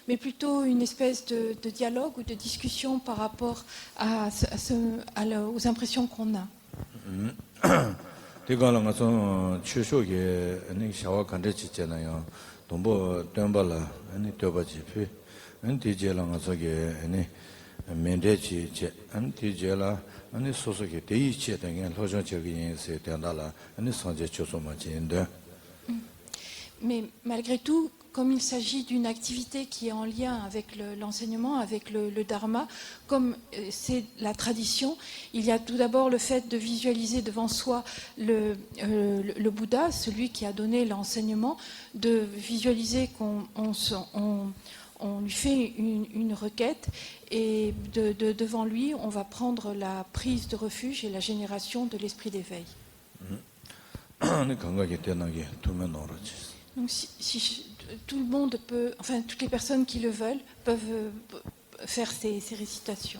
mais plutôt une espèce de dialogue ou de discussion par rapport aux impressions qu'on a. Mais malgré tout, comme il s'agit d'une activité qui est en lien avec l'enseignement, avec le dharma, comme c'est la tradition, il y a tout d'abord le fait de visualiser devant soi le Bouddha, celui qui a donné l'enseignement, de visualiser qu'on lui fait une requête et devant lui, on va prendre la prise de refuge et la génération de l'esprit d'éveil. Donc tout le monde peut, enfin toutes les personnes qui le veulent peuvent faire ces récitations.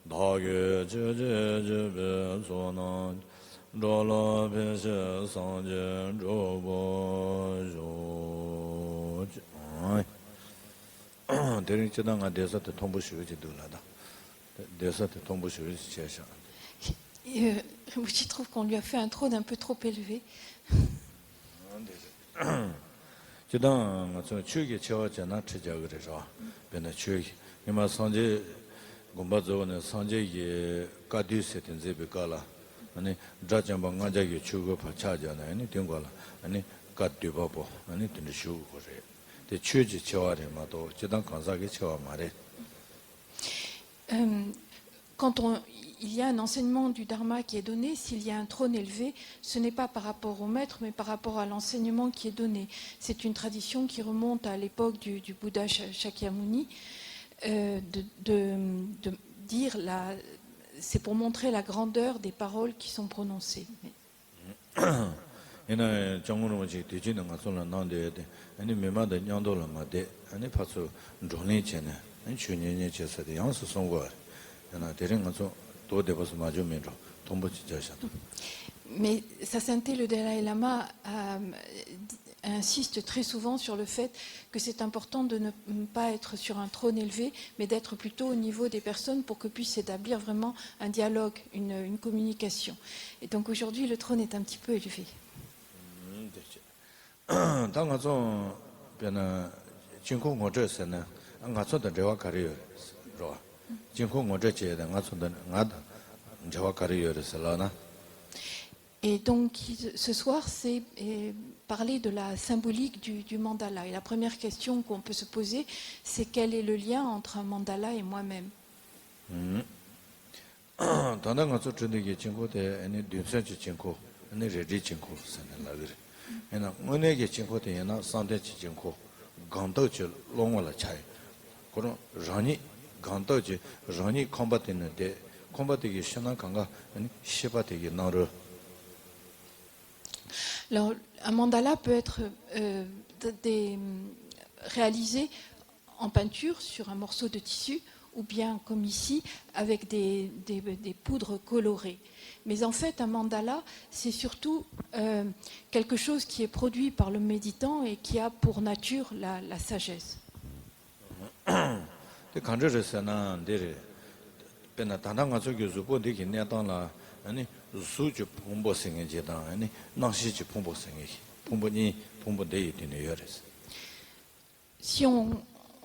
다게 제제제베 소나 로로 베세 상제 조보 조 대리 지당아 대사도 통보시지 둘라다 대사도 통보시지 제샤 Je trouve qu'on lui a fait un trône un peu trop élevé. 지당 저 추기 채워잖아 치자 그래서 변에 추기 이마 선제 공부조는 선제기 가디스든 제베가라 아니 자장방 가자기 추고 받차잖아 아니 된거라 아니 가디바보 아니 든 쉬고 그래 대 추지 채워래 마도 지당 간사게 채워 말해 Quand il y a un enseignement du Dharma qui est donné, s'il y a un trône élevé, ce n'est pas par rapport au maître, mais par rapport à l'enseignement qui est donné. C'est une tradition qui remonte à l'époque du Bouddha Shakyamuni, de dire, c'est pour montrer la grandeur des paroles qui sont prononcées. 이나 정문으로지 되지는 것은 나한테 아니 매마다 냥도를 마데 아니 파서 존이 전에 아니 주년에 제서도 양수 송거 하나 대령 가서 또 대버스 맞으면서 돈버지 자셔도 Mais sa sainteté, le Dalai Lama insiste très souvent sur le fait que c'est important de ne pas être sur un trône élevé, mais d'être plutôt au niveau des personnes pour que puisse s'établir vraiment un dialogue, une communication. Et donc aujourd'hui, le trône est un petit peu élevé. 당가서 변나 진공 어쩌서는 안 가서도 저와 가려요. 로. 진공 어쩌지에다 가서도 나다 저와 가려요서라나. Et donc ce soir, c'est parler de la symbolique du mandala. Et la première question qu'on peut se poser, c'est quel est le lien entre un mandala et moi-même. 단단 가서 저녁에 진고대 아니 뒤선지 진고 아니 레지 진고 선나라 그래. 에나 뭐네게 진고대나 상대지 진고 강도지 롱월라 차이. 그런 전이 강도지 전이 컴바트는데 컴바트기 신나 강가 아니 시바되기 나르 Alors, un mandala peut être réalisé en peinture sur un morceau de tissu ou bien, comme ici, avec des poudres colorées. Mais en fait, un mandala, c'est surtout quelque chose qui est produit par le méditant et qui a pour nature la sagesse. 아니 수주 공부 생계제다 아니 낭시지 공부 생계 공부니 공부대에 되는 여래서 Si on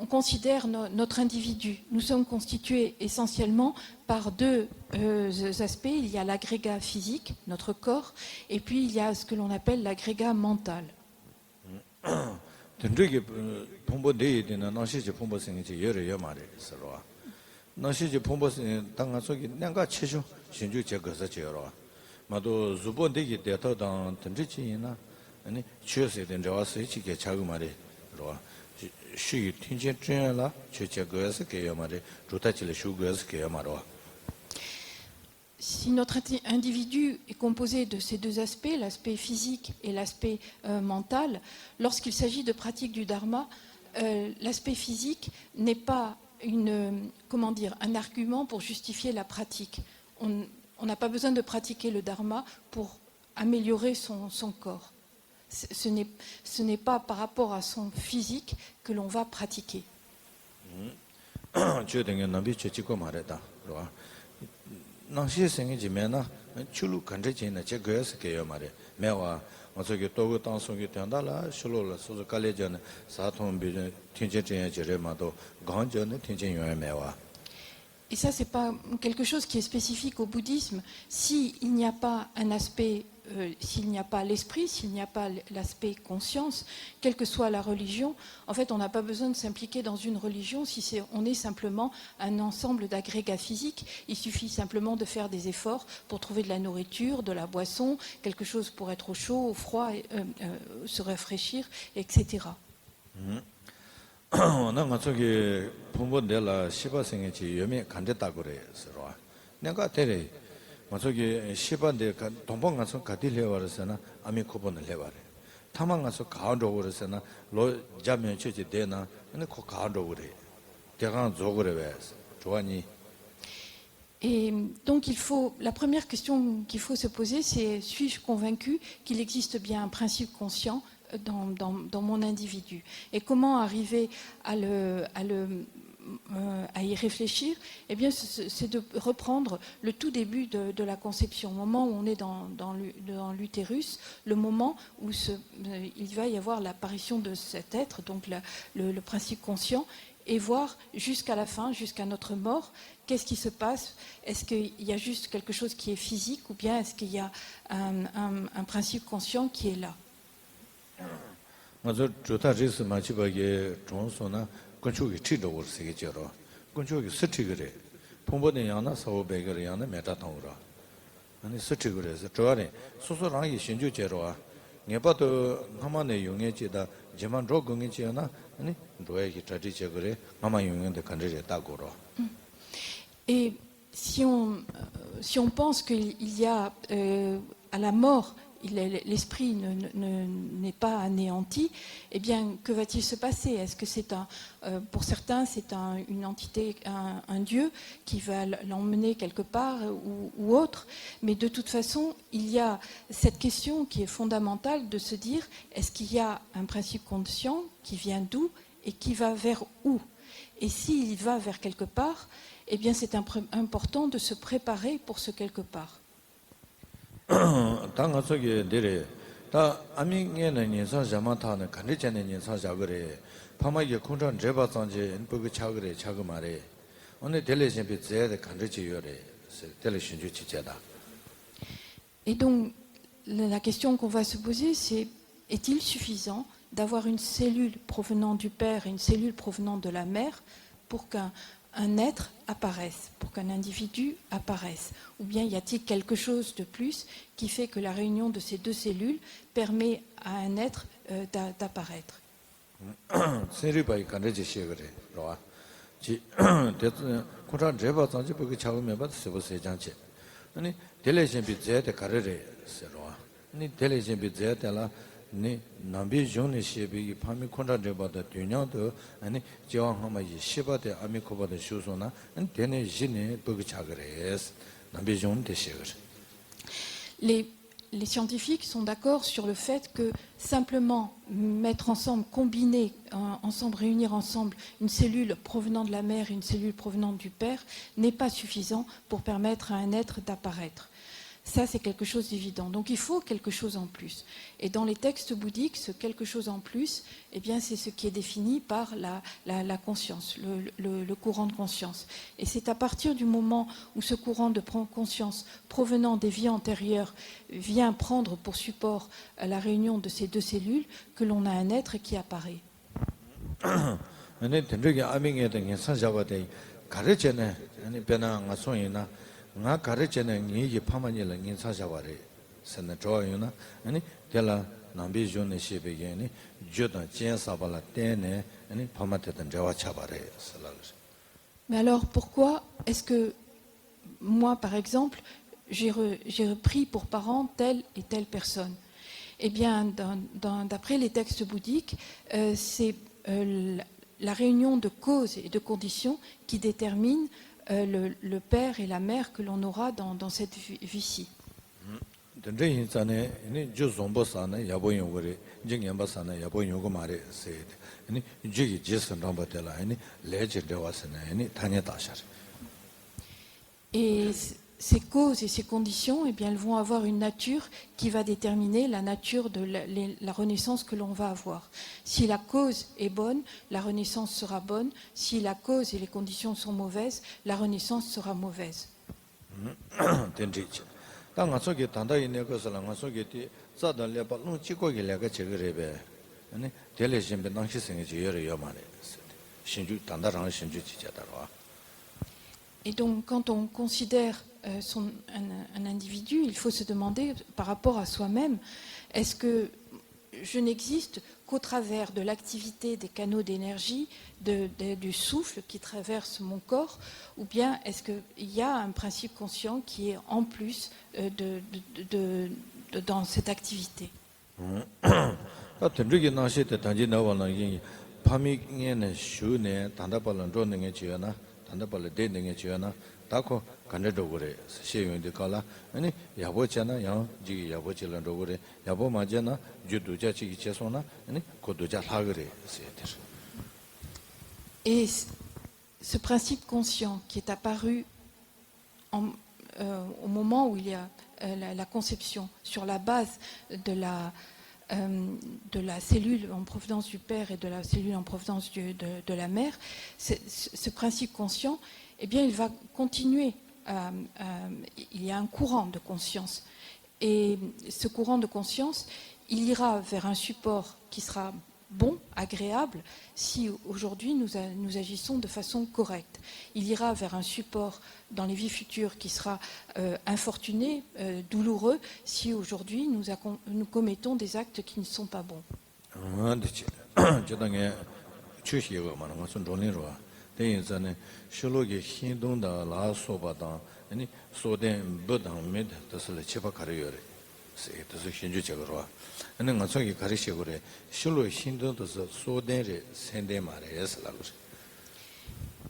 considère notre individu, nous sommes constitués essentiellement par deux aspects. Il y a l'agrégat physique, notre corps, et puis il y a ce que l'on appelle l'agrégat mental. 된저게 공부대에 되는 낭시지 공부 생계제 여러 말이서로 나시지 폼버스 당가 속에 내가 최초 신주 제거서 제로 마도 주본되기 대토당 던지지나 아니 최세된 저와서 이게 자고 말이 로 쉬기 튕제 전라 최제거서 개요 말이 조타질 슈거서 개요 말로 Si notre individu est composé de ces deux aspects, l'aspect physique et l'aspect mental, lorsqu'il s'agit de pratique du dharma, l'aspect physique n'est pas un argument pour justifier la pratique. On n'a pas besoin de pratiquer le dharma pour améliorer son corps. Ce n'est pas par rapport à son physique que l'on va pratiquer. 어저께 또그 땅속에 된다라 실로라 소소 갈래전 사통 비전 튕제전에 저래마도 강전에 튕제요에 매와 Et ça, ce n'est pas quelque chose qui est spécifique au bouddhisme. S'il n'y a pas un aspect, s'il n'y a pas l'esprit, s'il n'y a pas l'aspect conscience, quelle que soit la religion, en fait, on n'a pas besoin de s'impliquer dans une religion si on est simplement un ensemble d'agrégats physiques. Il suffit simplement de faire des efforts pour trouver de la nourriture, de la boisson, quelque chose pour être au chaud, au froid, se rafraîchir, etc. 내가 저기 부모들라 시바생에 지 염에 간댔다고 그래서 내가 대래 저기 시바데 동방 가서 가딜해와서나 아미 코본을 해와래 타만 가서 가운데 그래서나 로 자면 쳐지 되나 근데 그 가운데 그래 대강 조그래 왜 좋아니 Et donc la première question qu'il faut se poser, c'est suis-je convaincu qu'il existe bien un principe conscient dans mon individu? Et comment arriver à y réfléchir? Eh bien, c'est de reprendre le tout début de la conception, au moment où on est dans l'utérus, le moment où il va y avoir l'apparition de cet être, donc le principe conscient, et voir jusqu'à la fin, jusqu'à notre mort, qu'est-ce qui se passe? Est-ce qu'il y a juste quelque chose qui est physique ou bien est-ce qu'il y a un principe conscient qui est là? Et si on pense qu'il y a à la mort, l'esprit n'est pas anéanti, eh bien, que va-t-il se passer? Est-ce que pour certains, c'est une entité, un dieu qui va l'emmener quelque part ou autre? Mais de toute façon, il y a cette question qui est fondamentale de se dire, est-ce qu'il y a un principe conscient qui vient d'où et qui va vers où? Et s'il va vers quelque part, eh bien, c'est important de se préparer pour ce quelque part. Et donc, la question qu'on va se poser, c'est est-il suffisant d'avoir une cellule provenant du père et une cellule provenant de la mère pour qu'un être apparaisse, pour qu'un individu apparaisse? Ou bien y a-t-il quelque chose de plus qui fait que la réunion de ces deux cellules permet à un être d'apparaître? Les scientifiques sont d'accord sur le fait que simplement mettre ensemble, combiner ensemble, réunir ensemble une cellule provenant de la mère et une cellule provenant du père n'est pas suffisant pour permettre à un être d'apparaître. Ça, c'est quelque chose d'évident. Donc il faut quelque chose en plus. Et dans les textes bouddhiques, ce quelque chose en plus, eh bien, c'est ce qui est défini par la conscience, le courant de conscience. Et c'est à partir du moment où ce courant de conscience provenant des vies antérieures vient prendre pour support la réunion de ces deux cellules que l'on a un être qui apparaît. Mais alors pourquoi est-ce que moi, par exemple, j'ai pris pour parent telle et telle personne? Eh bien, d'après les textes bouddhiques, c'est la réunion de causes et de conditions qui détermine le père et la mère que l'on aura dans cette vie-ci. Et ces causes et ces conditions, eh bien, elles vont avoir une nature qui va déterminer la nature de la renaissance que l'on va avoir. Si la cause est bonne, la renaissance sera bonne. Si la cause et les conditions sont mauvaises, la renaissance sera mauvaise. Et donc, quand on considère un individu, il faut se demander par rapport à soi-même, est-ce que je n'existe qu'au travers de l'activité des canaux d'énergie, du souffle qui traverse mon corps, ou bien est-ce qu'il y a un principe conscient qui est en plus dans cette activité? 다코 간데도고래 시용데 갈라 아니 야보잖아 양 지기 야보질런도고래 야보 맞잖아 주도자 지기 제소나 아니 고도자 하그래 세들. Et ce principe conscient qui est apparu au moment où il y a la conception, sur la base de la cellule en provenance du père et de la cellule en provenance de la mère, ce principe conscient, eh bien, il va continuer. Il y a un courant de conscience. Et ce courant de conscience, il ira vers un support qui sera bon, agréable, si aujourd'hui nous agissons de façon correcte. Il ira vers un support dans les vies futures qui sera infortuné, douloureux, si aujourd'hui nous commettons des actes qui ne sont pas bons.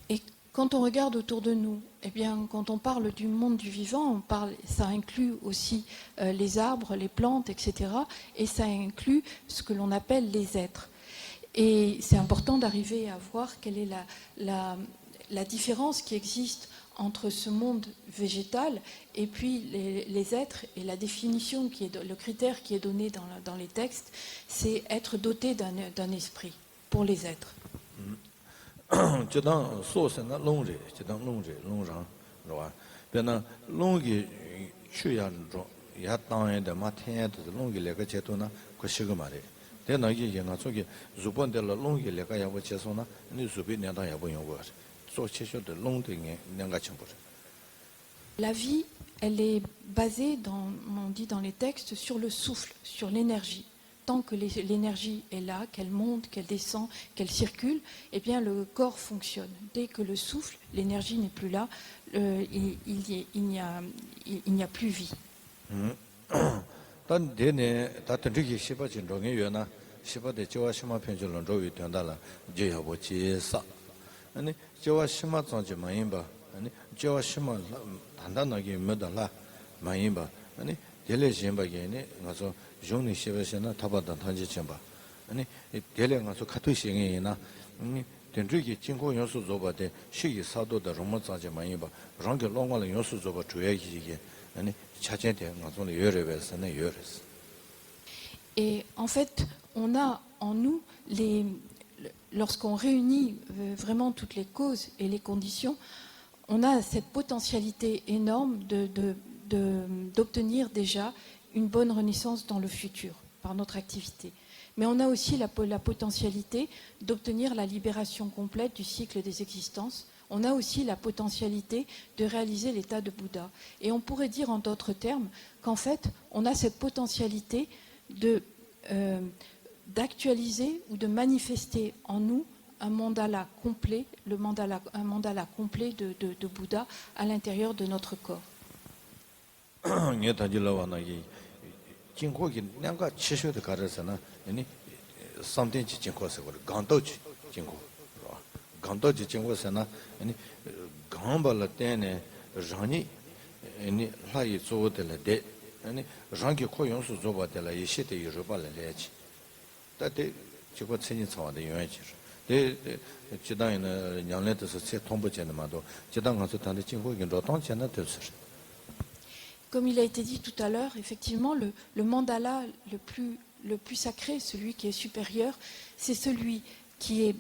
Et quand on regarde autour de nous, eh bien, quand on parle du monde du vivant, ça inclut aussi les arbres, les plantes, etc. Et ça inclut ce que l'on appelle les êtres. Et c'est important d'arriver à voir quelle est la différence qui existe entre ce monde végétal et puis les êtres, et la définition, le critère qui est donné dans les textes, c'est être doté d'un esprit pour les êtres. La vie, elle est basée, on dit dans les textes, sur le souffle, sur l'énergie. Tant que l'énergie est là, qu'elle monte, qu'elle descend, qu'elle circule, eh bien le corps fonctionne. Dès que le souffle, l'énergie n'est plus là, il n'y a plus vie. Et en fait, on a en nous, lorsqu'on réunit vraiment toutes les causes et les conditions, on a cette potentialité énorme d'obtenir déjà une bonne renaissance dans le futur par notre activité. Mais on a aussi la potentialité d'obtenir la libération complète du cycle des existences. On a aussi la potentialité de réaliser l'état de Bouddha. Et on pourrait dire en d'autres termes qu'en fait, on a cette potentialité d'actualiser ou de manifester en nous un mandala complet, un mandala complet de Bouddha à l'intérieur de notre corps. Comme il a été dit tout à l'heure, effectivement, le mandala le plus sacré, celui qui est supérieur, c'est celui qui est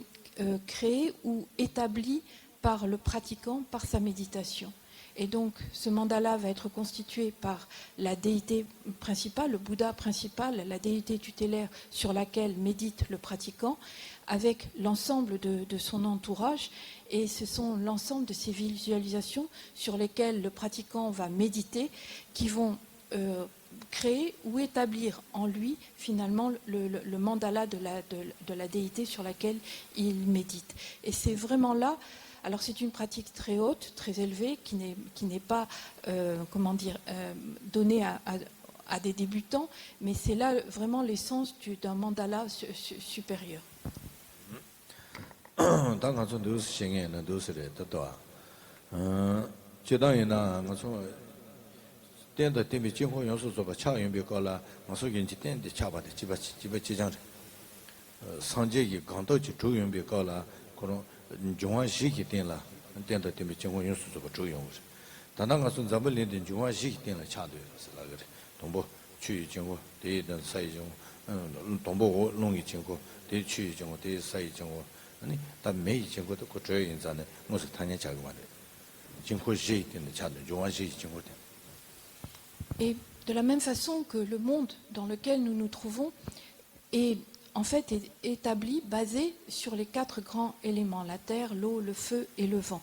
créé ou établi par le pratiquant, par sa méditation. Et donc, ce mandala va être constitué par la déité principale, le Bouddha principal, la déité tutélaire sur laquelle médite le pratiquant, avec l'ensemble de son entourage. Et ce sont l'ensemble de ces visualisations sur lesquelles le pratiquant va méditer qui vont créer ou établir en lui, finalement, le mandala de la déité sur laquelle il médite. Et c'est vraiment là... Alors c'est une pratique très haute, très élevée, qui n'est pas, donnée à des débutants, mais c'est là vraiment l'essence d'un mandala supérieur. 제단이나 무슨 된다 때문에 진호 연수 좀 차연비 거라 무슨 인지 된데 차바데 집에 지장 상제기 강도지 조연비 거라 그런 중앙시기 된라 된다 때문에 진호 연수 좀 조연 다른 것은 잡을린데 중앙시기 된라 차도요 그래 동보 추이 진호 대든 사이 중 동보 농이 진호 대 추이 진호 대 사이 진호 아니 다 매이 진호도 그 조연 인자네 무슨 단연 작업하네 Et de la même façon que le monde dans lequel nous nous trouvons est en fait établi, basé sur les 4 grands éléments, la terre, l'eau, le feu et le vent.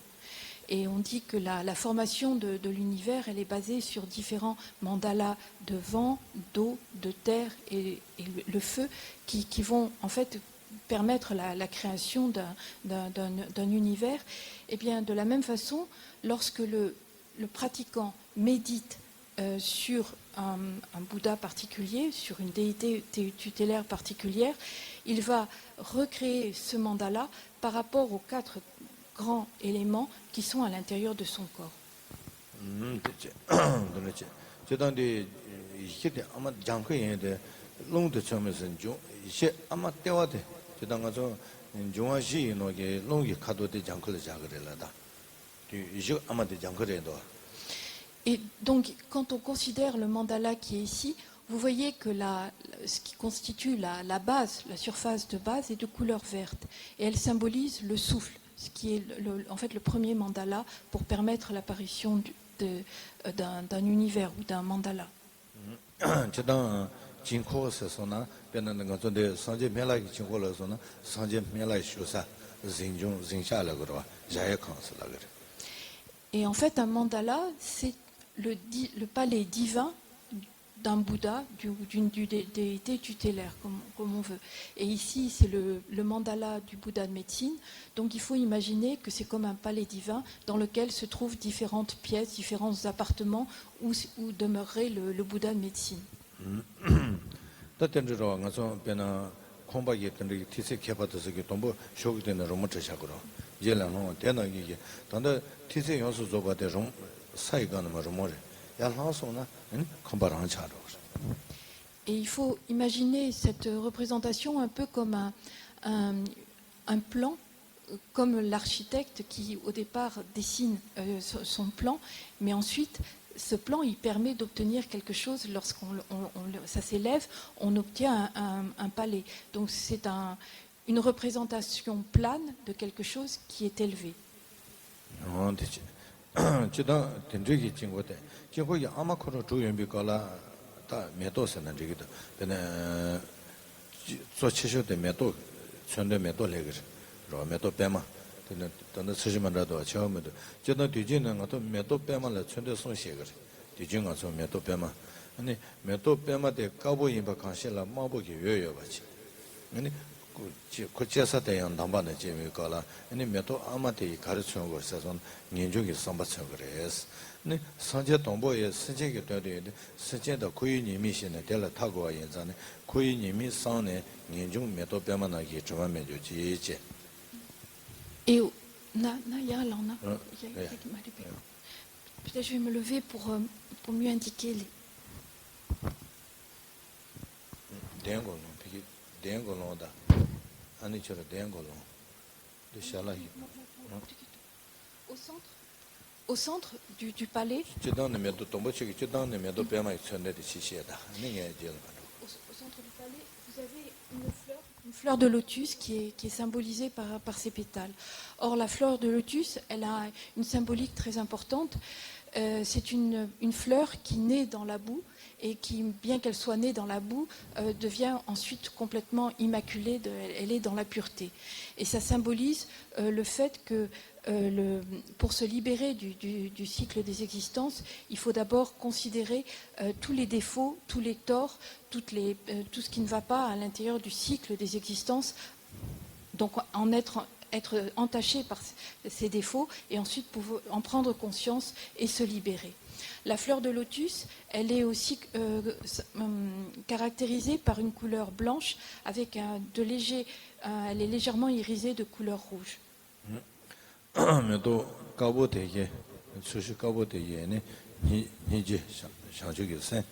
Et on dit que la formation de l'univers, elle est basée sur différents mandalas de vent, d'eau, de terre et le feu qui vont en fait permettre la création d'un univers. Et bien de la même façon, lorsque le pratiquant médite sur un Bouddha particulier, sur une déité tutélaire particulière, il va recréer ce mandala par rapport aux 4 grands éléments qui sont à l'intérieur de son corps. Et donc, quand on considère le mandala qui est ici, vous voyez que ce qui constitue la base, la surface de base, est de couleur verte. Et elle symbolise le souffle, ce qui est en fait le premier mandala pour permettre l'apparition d'un univers ou d'un mandala. Et en fait, un mandala, c'est le palais divin d'un Bouddha, d'une déité tutélaire, comme on veut. Et ici, c'est le mandala du Bouddha de médecine. Donc il faut imaginer que c'est comme un palais divin dans lequel se trouvent différentes pièces, différents appartements où demeurerait le Bouddha de médecine. Et il faut imaginer cette représentation un peu comme un plan, comme l'architecte qui au départ dessine son plan, mais ensuite ce plan il permet d'obtenir quelque chose. Ça s'élève, on obtient un palais. Donc c'est une représentation plane de quelque chose qui est élevé. Et peut-être je vais me lever pour mieux indiquer les. Au centre du palais, au centre du palais, vous avez une fleur de lotus qui est symbolisée par ses pétales. Or, la fleur de lotus, elle a une symbolique très importante. C'est une fleur qui naît dans la boue et qui, bien qu'elle soit née dans la boue, devient ensuite complètement immaculée, elle est dans la pureté. Et ça symbolise le fait que pour se libérer du cycle des existences, il faut d'abord considérer tous les défauts, tous les torts, tout ce qui ne va pas à l'intérieur du cycle des existences, donc être entaché par ces défauts et ensuite pouvoir en prendre conscience et se libérer. La fleur de lotus, elle est aussi caractérisée par une couleur blanche avec elle est légèrement irisée de couleur rouge. 수시 가보대 얘네 니지 상주기 선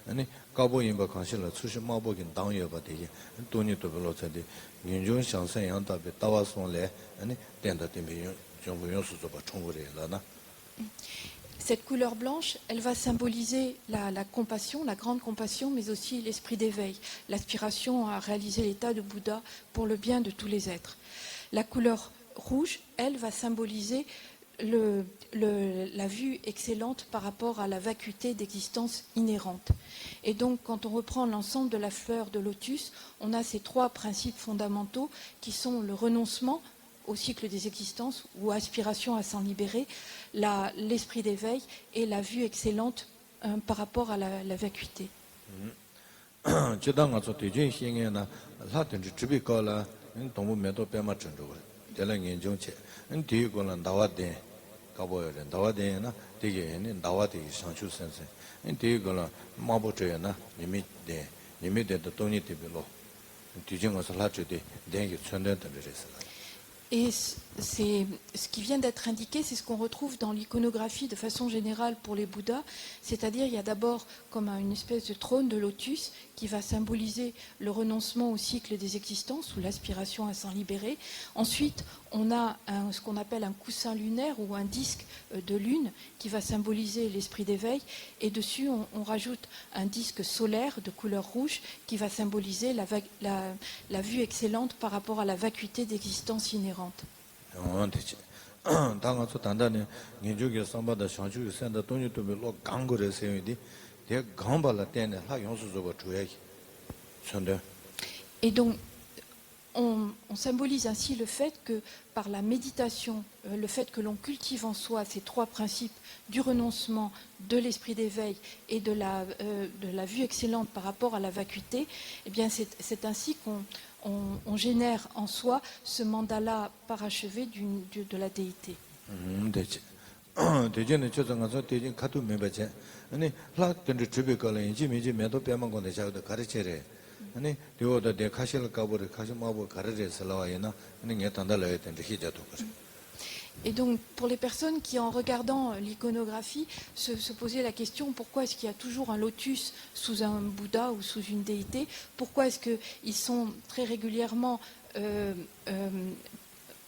아니 가보인바 관실라 수시 마보긴 당여바 되게 돈이 또 별로 전에 민중 상선 양답에 따와송래 아니 된다 되면 정부 연수도 봐 총거래라나. Cette couleur blanche, elle va symboliser la compassion, la grande compassion, mais aussi l'esprit d'éveil, l'aspiration à réaliser l'état de Bouddha pour le bien de tous les êtres. La couleur rouge, elle, va symboliser la vue excellente par rapport à la vacuité d'existence inhérente. Et donc, quand on reprend l'ensemble de la fleur de lotus, on a ces trois principes fondamentaux qui sont le renoncement au cycle des existences ou aspiration à s'en libérer, l'esprit d'éveil et la vue excellente par rapport à la vacuité. Et ce qui vient d'être indiqué, c'est ce qu'on retrouve dans l'iconographie de façon générale pour les Bouddhas, c'est-à-dire il y a d'abord comme une espèce de trône de lotus qui va symboliser le renoncement au cycle des existences ou l'aspiration à s'en libérer. Ensuite, on a ce qu'on appelle un coussin lunaire ou un disque de lune qui va symboliser l'esprit d'éveil, et dessus on rajoute un disque solaire de couleur rouge qui va symboliser la vue excellente par rapport à la vacuité d'existence inhérente. Et donc, on symbolise ainsi le fait que par la méditation, le fait que l'on cultive en soi ces trois principes du renoncement, de l'esprit d'éveil et de la vue excellente par rapport à la vacuité, eh bien c'est ainsi qu'on génère en soi ce mandala parachevé de la déité. Et donc, pour les personnes qui, en regardant l'iconographie, se posaient la question pourquoi est-ce qu'il y a toujours un lotus sous un Bouddha ou sous une déité? Pourquoi est-ce qu'ils sont très régulièrement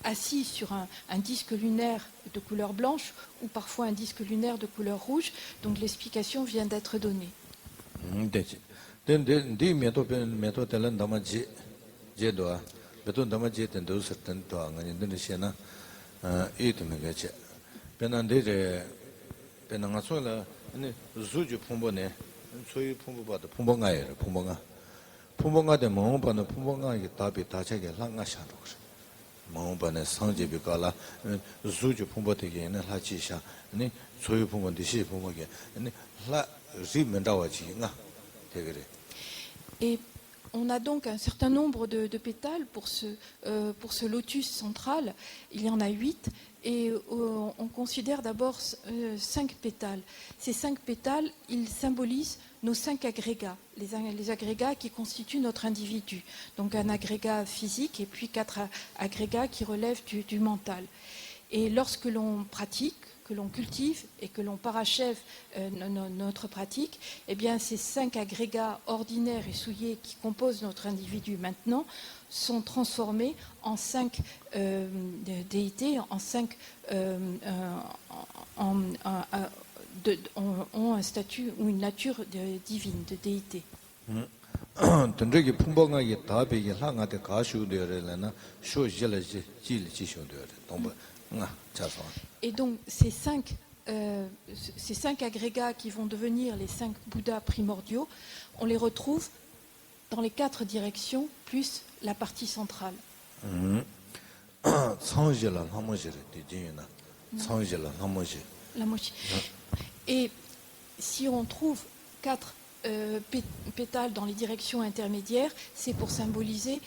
assis sur un disque lunaire de couleur blanche ou parfois un disque lunaire de couleur rouge? Donc, l'explication vient d'être donnée. Et on a donc un certain nombre de pétales pour ce lotus central. Il y en a 8 et on considère d'abord 5 pétales. Ces 5 pétales, ils symbolisent nos 5 agrégats, les agrégats qui constituent notre individu. Donc un agrégat physique et puis 4 agrégats qui relèvent du mental. Et lorsque l'on pratique, que l'on cultive et que l'on parachève notre pratique, eh bien ces 5 agrégats ordinaires et souillés qui composent notre individu maintenant sont transformés en 5 déités, en 5 ont un statut ou une nature divine, de déité. Et donc ces 5 agrégats qui vont devenir les 5 Bouddhas primordiaux, on les retrouve dans les 4 directions plus la partie centrale. Et si on trouve 4 pétales dans les directions intermédiaires, c'est pour symboliser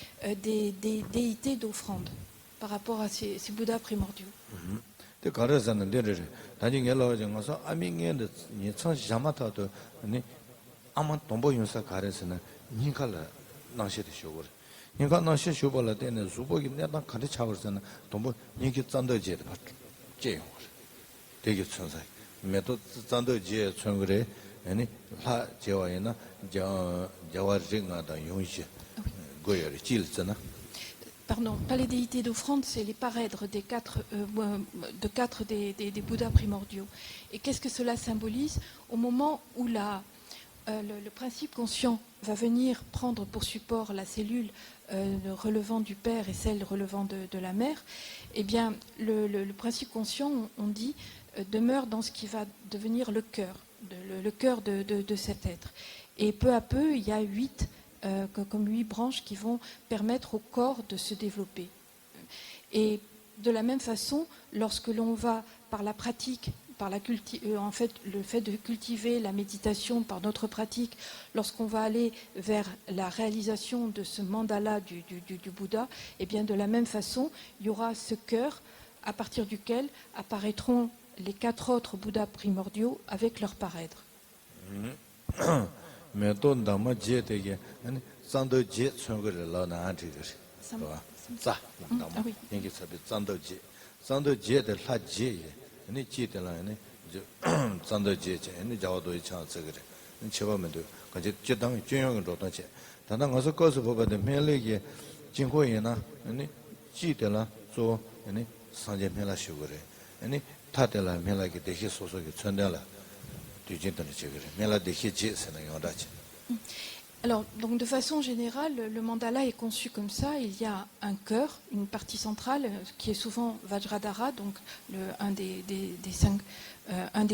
des déités d'offrande par rapport à ces Bouddhas primordiaux. 되게 천사이. 메도 잔도 제 천그래. 아니 라 제와이나 자와르징아다 용시. 고여리 질잖아. Pardon, pas les déités d'offrande, c'est les parèdres des quatre des Bouddhas primordiaux. Et qu'est-ce que cela symbolise? Au moment où le principe conscient va venir prendre pour support la cellule relevant du père et celle relevant de la mère, eh bien, le principe conscient, on dit, demeure dans ce qui va devenir le cœur, le cœur de cet être. Et peu à peu, il y a comme 8 branches qui vont permettre au corps de se développer. Et de la même façon, lorsque l'on va par la pratique, en fait, le fait de cultiver la méditation par notre pratique, lorsqu'on va aller vers la réalisation de ce mandala du Bouddha, et bien de la même façon, il y aura ce cœur à partir duquel apparaîtront les 4 autres Bouddhas primordiaux avec leurs parèdres. Mais ton dama je 되게 아니 zando je 총거를 라나 한티들. 봐. 자. dama. 이게 sab이 zando je의 라지. 아니 지들라 아니 zando je 아니 자와도의 찬스 그래. 처음에도 같이 제당 중요한 로도체. 단단 가서 거서 보거든 매력이 진고이나 아니 지들라 저 아니 상제 매라쇼 그래. 아니 타들라 매력이 되게 소소게 전달라. Alors, donc de façon générale, le mandala est conçu comme ça. Il y a un cœur, une partie centrale, qui est souvent Vajradhara, donc un des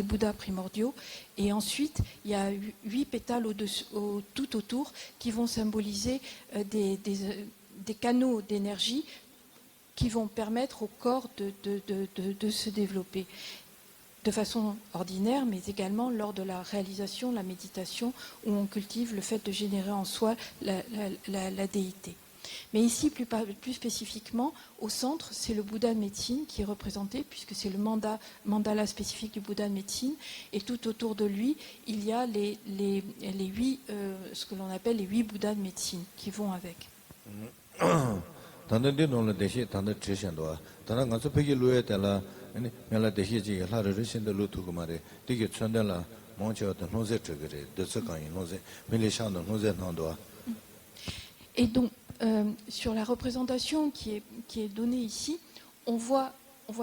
Bouddhas primordiaux. Et ensuite, il y a 8 pétales tout autour qui vont symboliser des canaux d'énergie qui vont permettre au corps de se développer de façon ordinaire, mais également lors de la réalisation, la méditation, où on cultive le fait de générer en soi la déité. Mais ici, plus spécifiquement, au centre, c'est le Bouddha de médecine qui est représenté, puisque c'est le mandala spécifique du Bouddha de médecine, et tout autour de lui, il y a les 8, ce que l'on appelle les 8 Bouddhas de médecine, qui vont avec. 아니 내가 대시지 하루를 신도 루트고 말에 되게 전달라 먼저도 노제 저거래 더서간이 노제 밀리샤도 노제 나도. Et donc sur la représentation qui est donnée ici, on voit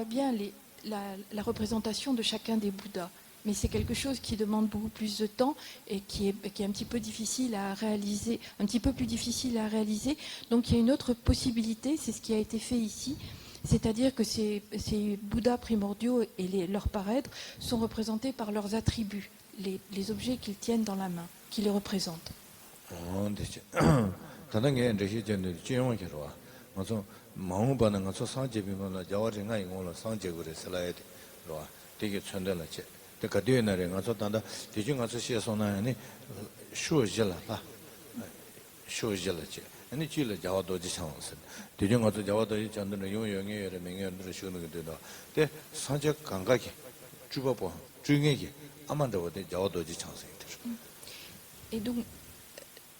bien la représentation de chacun des Bouddhas. Mais c'est quelque chose qui demande beaucoup plus de temps et qui est un petit peu difficile à réaliser, un petit peu plus difficile à réaliser. Donc il y a une autre possibilité, c'est ce qui a été fait ici. C'est-à-dire que ces Bouddhas primordiaux et leurs parèdres sont représentés par leurs attributs, les objets qu'ils tiennent dans la main, qui les représentent. 아니 찔러 자와도지 상황선 대중 어떤 자와도지 전도는 용용의 명령들을 쉬는 게 되다. 때 산적 감각이 주법보 중에게 아만도데 자와도지 상황선이들. Et donc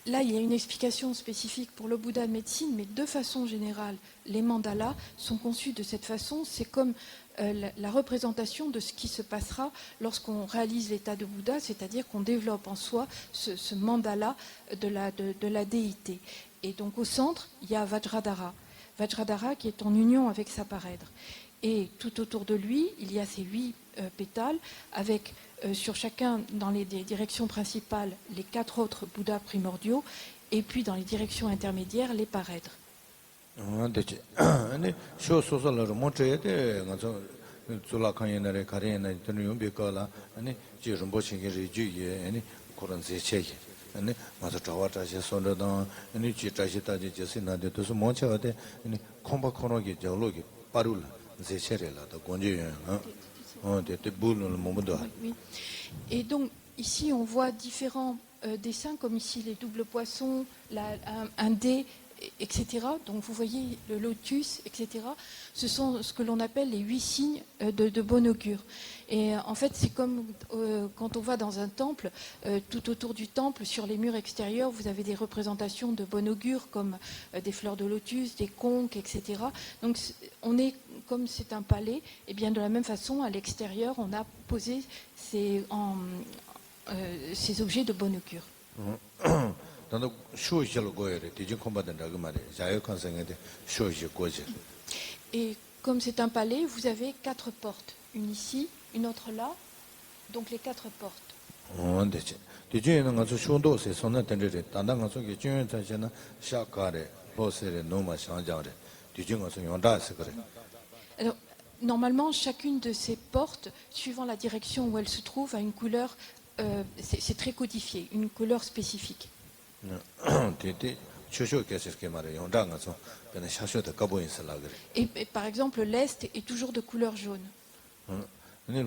là, il y a une explication spécifique pour le Bouddha de médecine, mais de façon générale, les mandalas sont conçus de cette façon. C'est comme la représentation de ce qui se passera lorsqu'on réalise l'état de Bouddha, c'est-à-dire qu'on développe en soi ce mandala de la déité. Et donc au centre, il y a Vajradhara. Vajradhara qui est en union avec sa parèdre. Et tout autour de lui, il y a ces 8 pétales avec sur chacun dans les directions principales les 4 autres Bouddhas primordiaux et puis dans les directions intermédiaires les parèdres. 아니 맞아 저와다시 손으로도 아니 지자시다지 제시나데 도서 뭔차데 아니 콤바코노기 저로기 빠룰 제체레라도 권주연 Et donc ici on voit différents dessins comme ici les doubles poissons, un dé etc. Donc vous voyez le lotus, etc. Ce sont ce que l'on appelle les 8 signes de bon augure. Et en fait, c'est comme quand on va dans un temple, tout autour du temple, sur les murs extérieurs, vous avez des représentations de bon augure, comme des fleurs de lotus, des conques, etc. Donc on est, comme c'est un palais, et bien de la même façon, à l'extérieur, on a posé ces objets de bon augure. Et comme c'est un palais, vous avez 4 portes. Une ici, une autre là, donc les 4 portes. Alors, normalement, chacune de ces portes, suivant la direction où elle se trouve, a une couleur, c'est très codifié, une couleur spécifique. Et par exemple, l'Est est toujours de couleur jaune. Et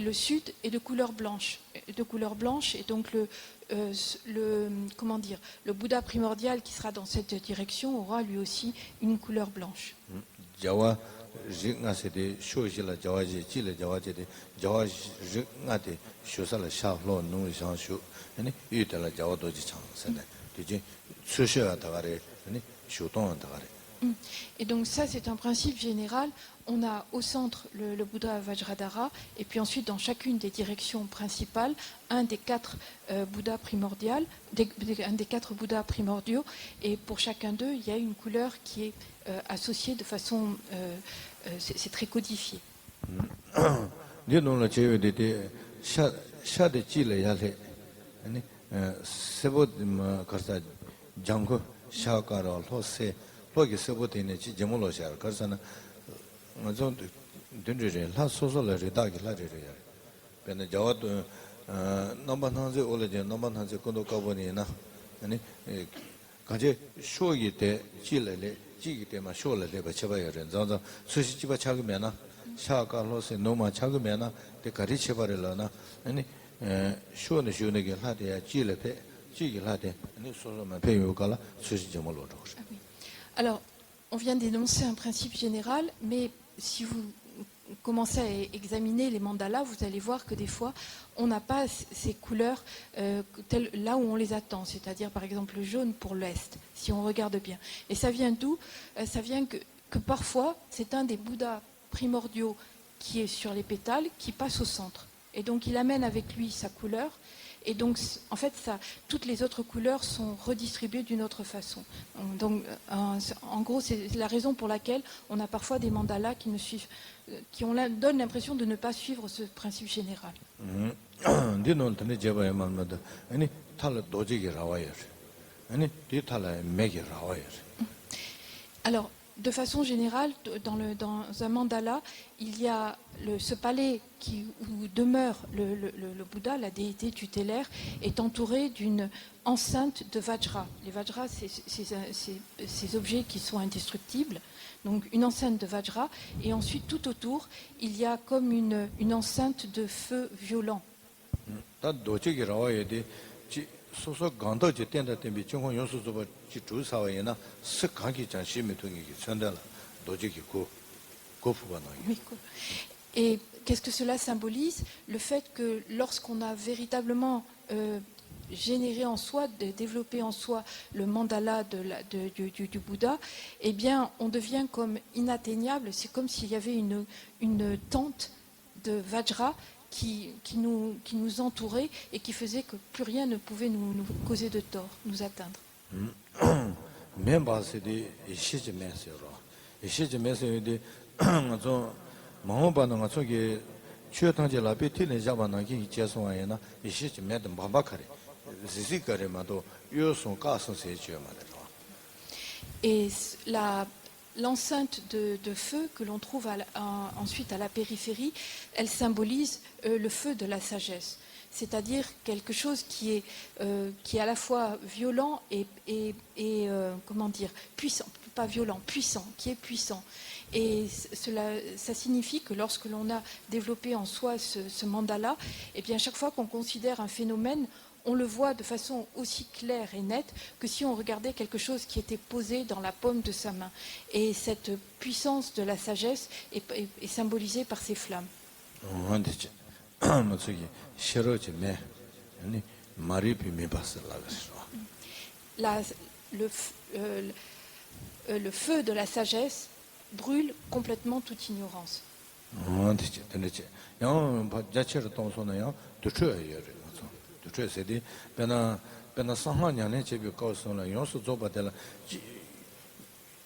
le Sud est de couleur blanche. Et donc le Bouddha primordial qui sera dans cette direction aura lui aussi une couleur blanche. Et donc ça, c'est un principe général. On a au centre le Bouddha Vajradhara, et puis ensuite, dans chacune des directions principales, un des 4 Bouddhas primordiaux, et pour chacun d'eux, il y a une couleur qui est associée de façon... c'est très codifié. 로기 세보테네 지 제몰로샤 가르사나 맞아 된저제 라 소소라 레다기 라레레야 베네 자와도 넘반한제 올레제 넘반한제 고도 가보니나 아니 가제 쇼기 때 지레레 지기 때마 쇼레레 버쳐봐야 된다 수시지바 차그면나 샤가로세 노마 차그면나 데 가리쳐버려나 아니 쇼네 쇼네게 하대야 지레페 지기 하대 아니 소소만 배우가라 수시지몰로 Alors, on vient d'énoncer un principe général, mais si vous commencez à examiner les mandalas, vous allez voir que des fois, on n'a pas ces couleurs là où on les attend, c'est-à-dire par exemple le jaune pour l'Est, si on regarde bien. Et ça vient d'où? Ça vient que parfois, c'est un des Bouddhas primordiaux qui est sur les pétales qui passe au centre. Et donc, il amène avec lui sa couleur. Et donc, en fait, toutes les autres couleurs sont redistribuées d'une autre façon. Donc, en gros, c'est la raison pour laquelle on a parfois des mandalas qui donnent l'impression de ne pas suivre ce principe général. Alors, de façon générale, dans un mandala, il y a ce palais où demeure le Bouddha, la déité tutélaire, est entouré d'une enceinte de Vajra. Les Vajras, c'est ces objets qui sont indestructibles. Donc une enceinte de Vajra, et ensuite tout autour, il y a comme une enceinte de feu violent. 소소 간도지 텐다 템비 중앙 요소소바 지주 사회나 습관기 장심이 통이 전달 도지기 고프가 나요. Et qu'est-ce que cela symbolise? Le fait que lorsqu'on a véritablement généré en soi, développé en soi le mandala du Bouddha, eh bien, on devient comme inatteignable. C'est comme s'il y avait une tente de Vajra qui nous entourait et qui faisait que plus rien ne pouvait nous causer de tort, nous atteindre. Et l'enceinte de feu que l'on trouve ensuite à la périphérie, elle symbolise le feu de la sagesse, c'est-à-dire quelque chose qui est à la fois violent et comment dire, puissant, pas violent, puissant, qui est puissant. Et ça signifie que lorsque l'on a développé en soi ce mandala, eh bien, chaque fois qu'on considère un phénomène, on le voit de façon aussi claire et nette que si on regardait quelque chose qui était posé dans la paume de sa main. Et cette puissance de la sagesse est symbolisée par ces flammes. Le feu de la sagesse brûle complètement toute ignorance.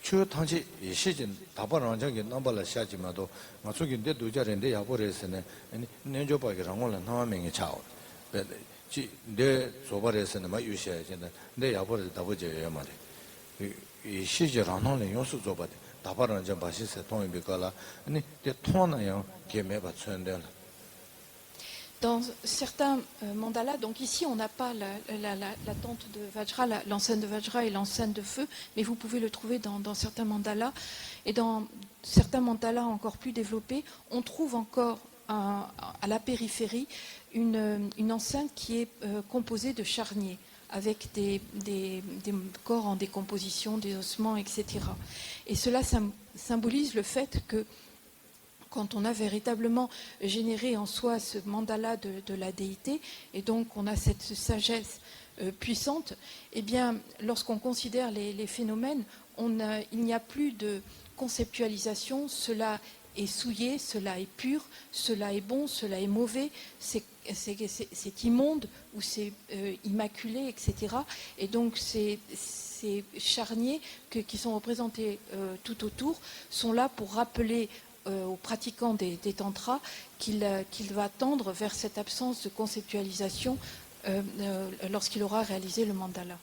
초 당시 시즌 다바랑장게 넘발라 샤지마도 맞추긴데 두자랜데 야보레스네 아니 내줘봐게 랑올라 나와명이 차오 내 조바레스네 마 유시야진데 내 야보레 다버제야 말이 이 시제랑올레 요수 조바데 다바랑장 바시세 통이 비깔라 아니 대 통하나요 게메바 쳔데 Dans certains mandalas, donc ici on n'a pas la tente de Vajra, l'enceinte de Vajra et l'enceinte de feu, mais vous pouvez le trouver dans certains mandalas. Et dans certains mandalas encore plus développés, on trouve encore à la périphérie une enceinte qui est composée de charniers, avec des corps en décomposition, des ossements, etc. Et cela symbolise le fait que quand on a véritablement généré en soi ce mandala de la déité, et donc on a cette sagesse puissante, eh bien, lorsqu'on considère les phénomènes, il n'y a plus de conceptualisation, cela est souillé, cela est pur, cela est bon, cela est mauvais, c'est immonde ou c'est immaculé, etc. Et donc ces charniers qui sont représentés tout autour sont là pour rappeler aux pratiquants des tantras qu'il va tendre vers cette absence de conceptualisation lorsqu'il aura réalisé le mandala.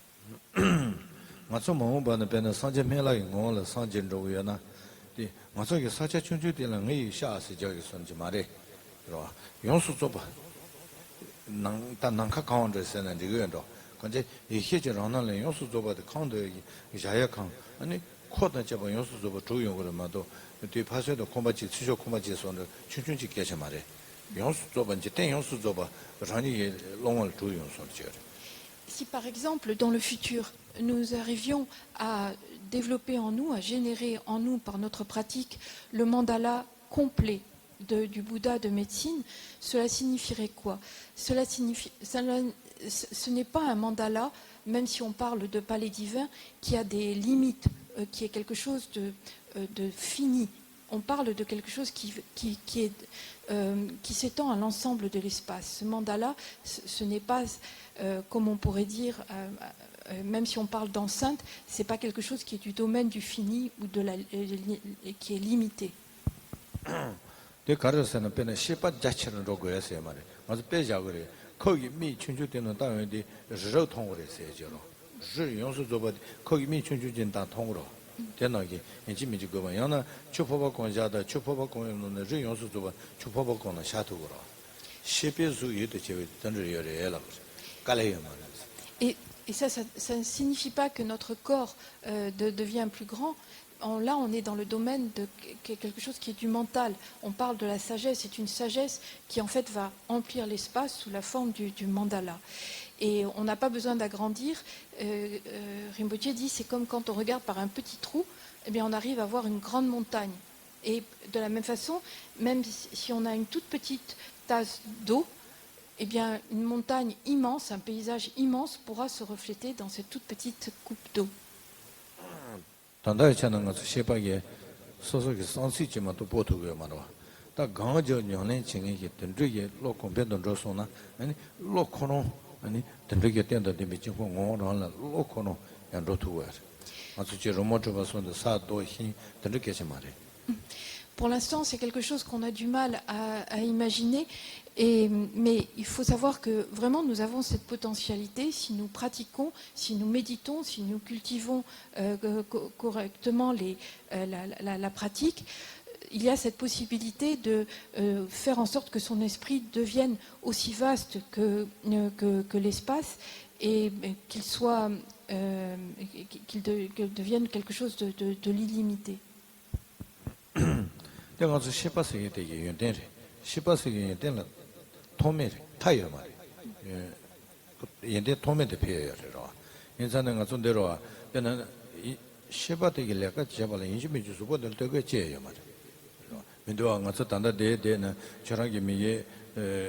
Si par exemple dans le futur nous arrivions à développer en nous, à générer en nous par notre pratique le mandala complet du Bouddha de médecine, cela signifierait quoi? Ce n'est pas un mandala, même si on parle de palais divin, qui a des limites, qui est quelque chose de fini. On parle de quelque chose qui s'étend à l'ensemble de l'espace. Ce mandala, ce n'est pas, comme on pourrait dire, même si on parle d'enceinte, ce n'est pas quelque chose qui est du domaine du fini ou qui est limité. Et ça ne signifie pas que notre corps devient plus grand. Là, on est dans le domaine de quelque chose qui est du mental. On parle de la sagesse. C'est une sagesse qui, en fait, va emplir l'espace sous la forme du mandala. Et on n'a pas besoin d'agrandir. Rinpoche dit, c'est comme quand on regarde par un petit trou, eh bien, on arrive à voir une grande montagne. Et de la même façon, même si on a une toute petite tasse d'eau, eh bien, une montagne immense, un paysage immense pourra se refléter dans cette toute petite coupe d'eau. Pour l'instant, c'est quelque chose qu'on a du mal à imaginer, mais il faut savoir que vraiment nous avons cette potentialité si nous pratiquons, si nous méditons, si nous cultivons correctement la pratique. Il y a cette possibilité de faire en sorte que son esprit devienne aussi vaste que l'espace et qu'il devienne quelque chose de l'illimité. 내가 저 18세기 되게 연대래. 18세기 연대는 토메래. 타이어 말이야. 연대 토메데 피해요라. 인사는 같은 대로 저는 이 18세기 내가 제발 인심이 주고들 되게 제요 말이야. 민도가 가서 단다 대대는 저랑이 미에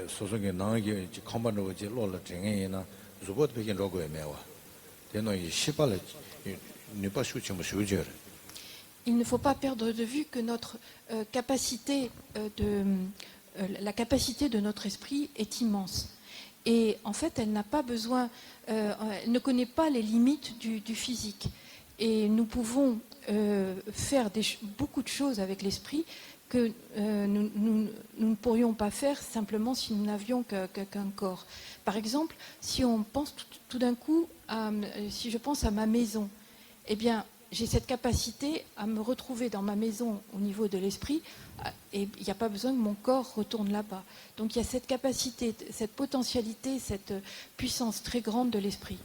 소속에 나게 컴바노 지 로를 정해이나 주고도 비긴 로고에 매와. 되는 이 18에 니빠 수치면 수저. Il ne faut pas perdre de vue que notre la capacité de notre esprit est immense. Et en fait, elle n'a pas besoin, elle ne connaît pas les limites du physique. Et nous pouvons faire beaucoup de choses avec l'esprit que nous ne pourrions pas faire simplement si nous n'avions qu'un corps. Par exemple, si on pense tout d'un coup, si je pense à ma maison, eh bien, j'ai cette capacité à me retrouver dans ma maison au niveau de l'esprit et il n'y a pas besoin que mon corps retourne là-bas. Donc il y a cette capacité, cette potentialité, cette puissance très grande de l'esprit.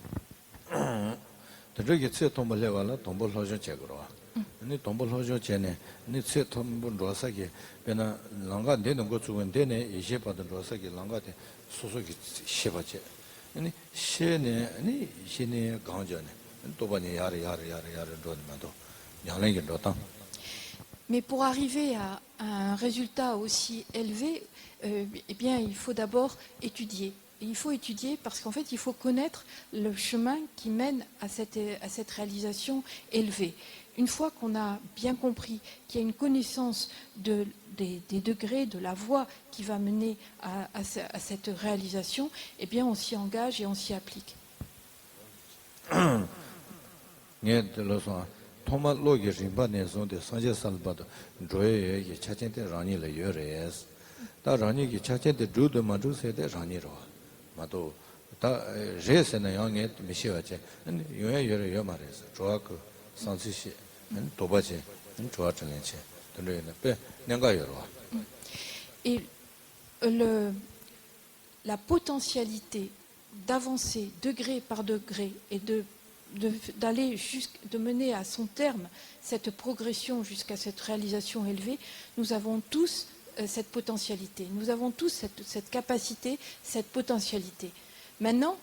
Mais pour arriver à un résultat aussi élevé, eh bien, il faut d'abord étudier. Et il faut étudier parce qu'en fait, il faut connaître le chemin qui mène à cette réalisation élevée. Une fois qu'on a bien compris qu'il y a une connaissance des degrés, de la voie qui va mener à cette réalisation, eh bien, on s'y engage et on s'y applique. Thomas Logi rimba ne zonde sanje salbado joye ye chachente rani le yores ta rani ki chachente judo madu se de rani ro mato ta jese na yange mishiwa che yoye yore yomares joa ko sansi shi toba che joa chlen che tole ne pe nyanga yoro. Et la potentialité d'avancer degré par degré et de mener à son terme cette progression jusqu'à cette réalisation élevée, nous avons tous cette potentialité, nous avons tous cette capacité, cette potentialité. Maintenant,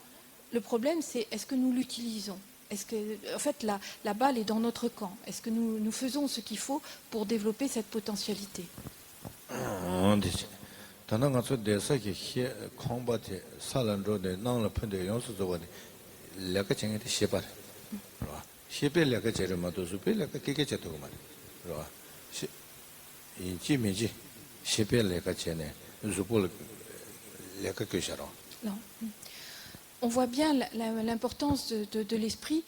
le problème c'est est-ce que nous l'utilisons? Est-ce que, en fait, la balle est dans notre camp? Est-ce que nous faisons ce qu'il faut pour développer cette potentialité? Non. On voit bien l'importance de l'esprit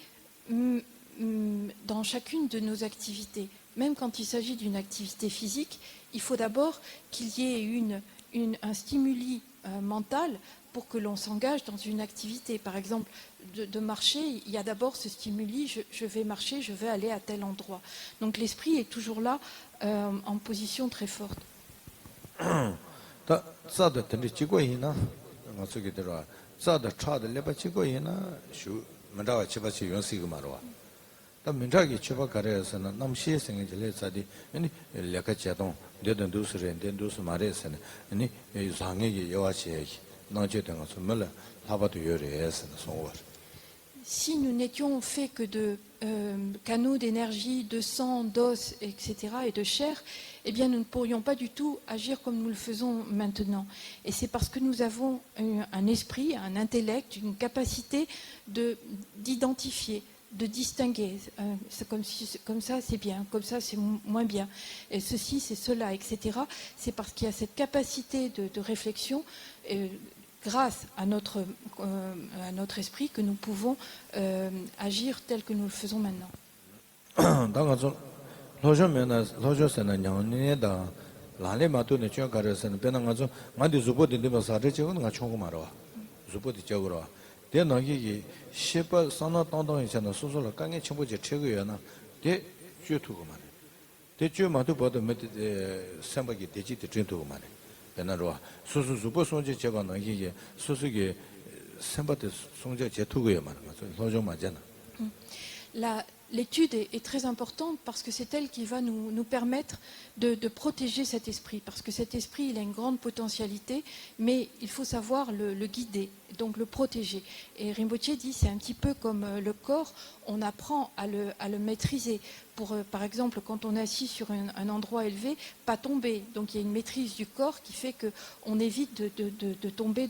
dans chacune de nos activités. Même quand il s'agit d'une activité physique, il faut d'abord qu'il y ait un stimuli mental pour que l'on s'engage dans une activité. Par exemple, de marcher, il y a d'abord ce stimuli, je vais marcher, je vais aller à tel endroit. Donc l'esprit est toujours là, en position très forte. Si nous n'étions faits que de canaux d'énergie, de sang, d'os, etc., et de chair, eh bien nous ne pourrions pas du tout agir comme nous le faisons maintenant. Et c'est parce que nous avons un esprit, un intellect, une capacité d'identifier, de distinguer. C'est comme ça c'est bien, comme ça c'est moins bien. Et ceci, c'est cela, etc. C'est parce qu'il y a cette capacité de réflexion grâce à notre esprit que nous pouvons agir tel que nous le faisons maintenant. l'étude est très importante parce que c'est elle qui va nous permettre de protéger cet esprit. Parce que cet esprit, il a une grande potentialité, mais il faut savoir le guider, donc le protéger. Et Rinpoche dit, c'est un petit peu comme le corps, on apprend à le maîtriser. Par exemple, quand on est assis sur un endroit élevé, pas tomber. Donc il y a une maîtrise du corps qui fait qu'on évite de tomber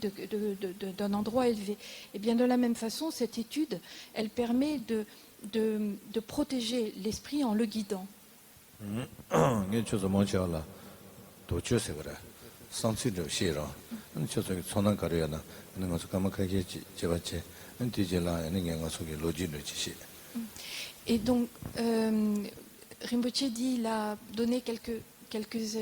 d'un endroit élevé. Et bien de la même façon, cette étude, elle permet de protéger l'esprit en le guidant. Et donc, Rinpoche dit, il a donné quelques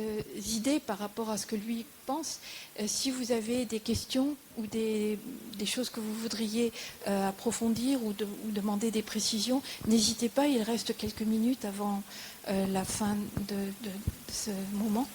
idées par rapport à ce que lui pense. Si vous avez des questions ou des choses que vous voudriez approfondir ou demander des précisions, n'hésitez pas, il reste quelques minutes avant la fin de ce moment.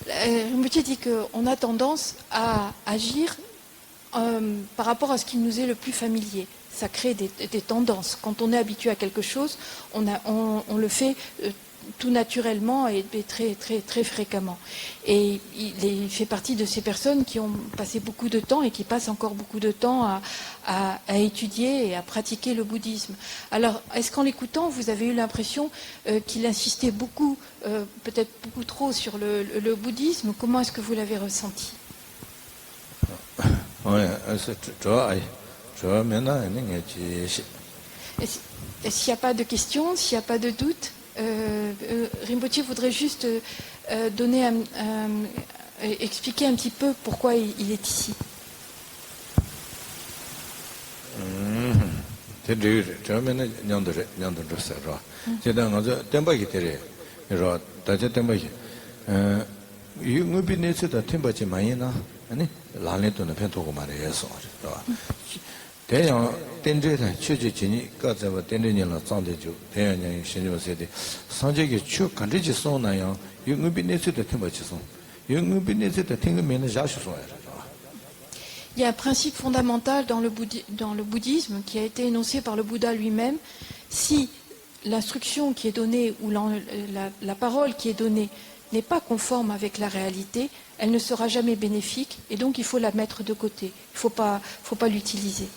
Rinpoche dit qu'on a tendance à agir par rapport à ce qui nous est le plus familier. Ça crée des tendances. Quand on est habitué à quelque chose, on le fait tout naturellement et très, très, très fréquemment. Et il fait partie de ces personnes qui ont passé beaucoup de temps et qui passent encore beaucoup de temps à étudier et à pratiquer le bouddhisme. Alors, est-ce qu'en l'écoutant, vous avez eu l'impression qu'il insistait beaucoup, peut-être beaucoup trop sur le bouddhisme? Comment est-ce que vous l'avez ressenti? Et s'il n'y a pas de questions, s'il n'y a pas de doute, Rinpoche voudrait juste expliquer un petit peu pourquoi il est ici. Il y a un principe fondamental dans le bouddhisme qui a été énoncé par le Bouddha lui-même. Si l'instruction qui est donnée ou la parole qui est donnée n'est pas conforme avec la réalité, elle ne sera jamais bénéfique et donc il faut la mettre de côté. Il ne faut pas l'utiliser.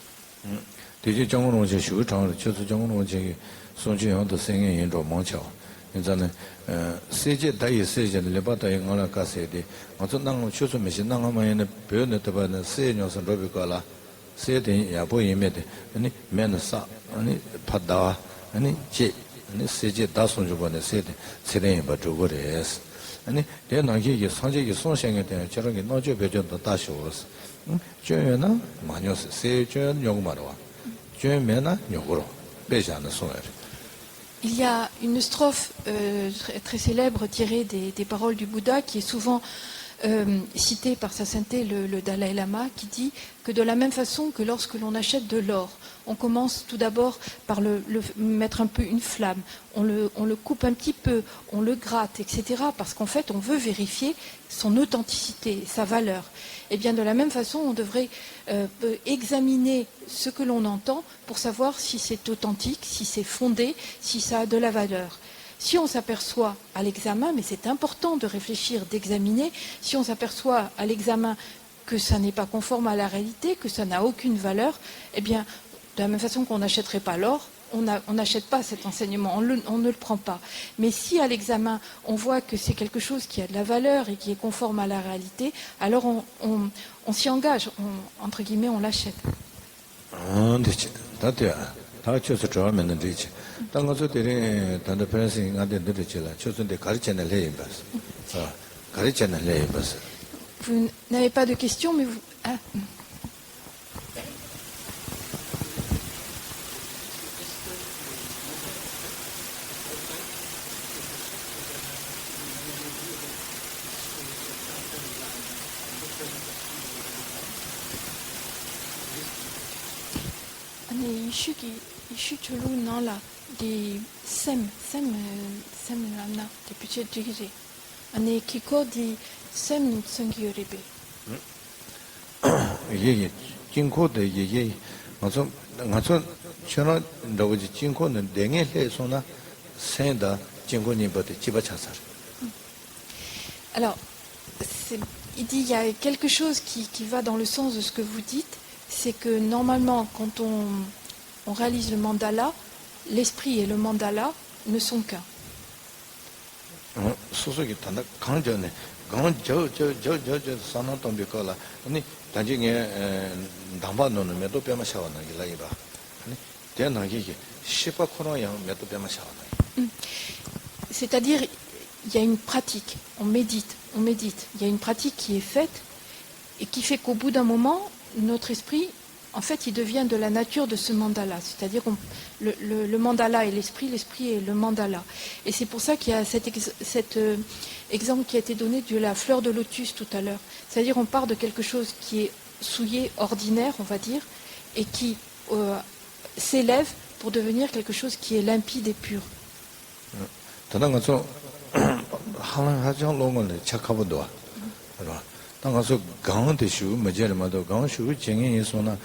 Il y a une strophe très célèbre tirée des paroles du Bouddha qui est souvent citée par sa sainteté le Dalai Lama, qui dit que de la même façon que lorsque l'on achète de l'or, on commence tout d'abord par le mettre un peu une flamme, on le coupe un petit peu, on le gratte, etc. Parce qu'en fait, on veut vérifier son authenticité, sa valeur. Et bien de la même façon, on devrait examiner ce que l'on entend pour savoir si c'est authentique, si c'est fondé, si ça a de la valeur. Si on s'aperçoit à l'examen, mais c'est important de réfléchir, d'examiner, si on s'aperçoit à l'examen que ça n'est pas conforme à la réalité, que ça n'a aucune valeur, eh bien, de la même façon qu'on n'achèterait pas l'or, on n'achète pas cet enseignement, on ne le prend pas. Mais si à l'examen, on voit que c'est quelque chose qui a de la valeur et qui est conforme à la réalité, alors on s'y engage, entre guillemets, on l'achète. Vous n'avez pas de questions, mais vous... Ah. 아니 이슈기 이슈출루 나라 디 셈 셈람나 디피체 디기지 아니 키코디 셈 성기요리베 이게 진코도 이게 맞아 저는 너지 진코는 냉해해서나 생다 진코님한테 집어차서 Alors, il dit il y a quelque chose qui va dans le sens de ce que vous dites, c'est que normalement, quand on réalise le mandala, l'esprit et le mandala ne sont qu'un. 소속이 단다 강전에 강저저저저 산나동비거라 아니 단지에 담바노는 몇도 빼마 샤와나 길라이바 아니 대나기기 시바 코로야 몇도 빼마 샤와나 C'est-à-dire, il y a une pratique, on médite. Il y a une pratique qui est faite et qui fait qu'au bout d'un moment, notre esprit, en fait, il devient de la nature de ce mandala. C'est-à-dire le mandala est l'esprit est le mandala. Et c'est pour ça qu'il y a cet exemple qui a été donné de la fleur de lotus tout à l'heure. C'est-à-dire on part de quelque chose qui est souillé, ordinaire, on va dire, et qui s'élève pour devenir quelque chose qui est limpide et pur. 하장 롱을 착하고도 알아. 당가서 강한테 슈 맞으려마도 강슈 정행에서나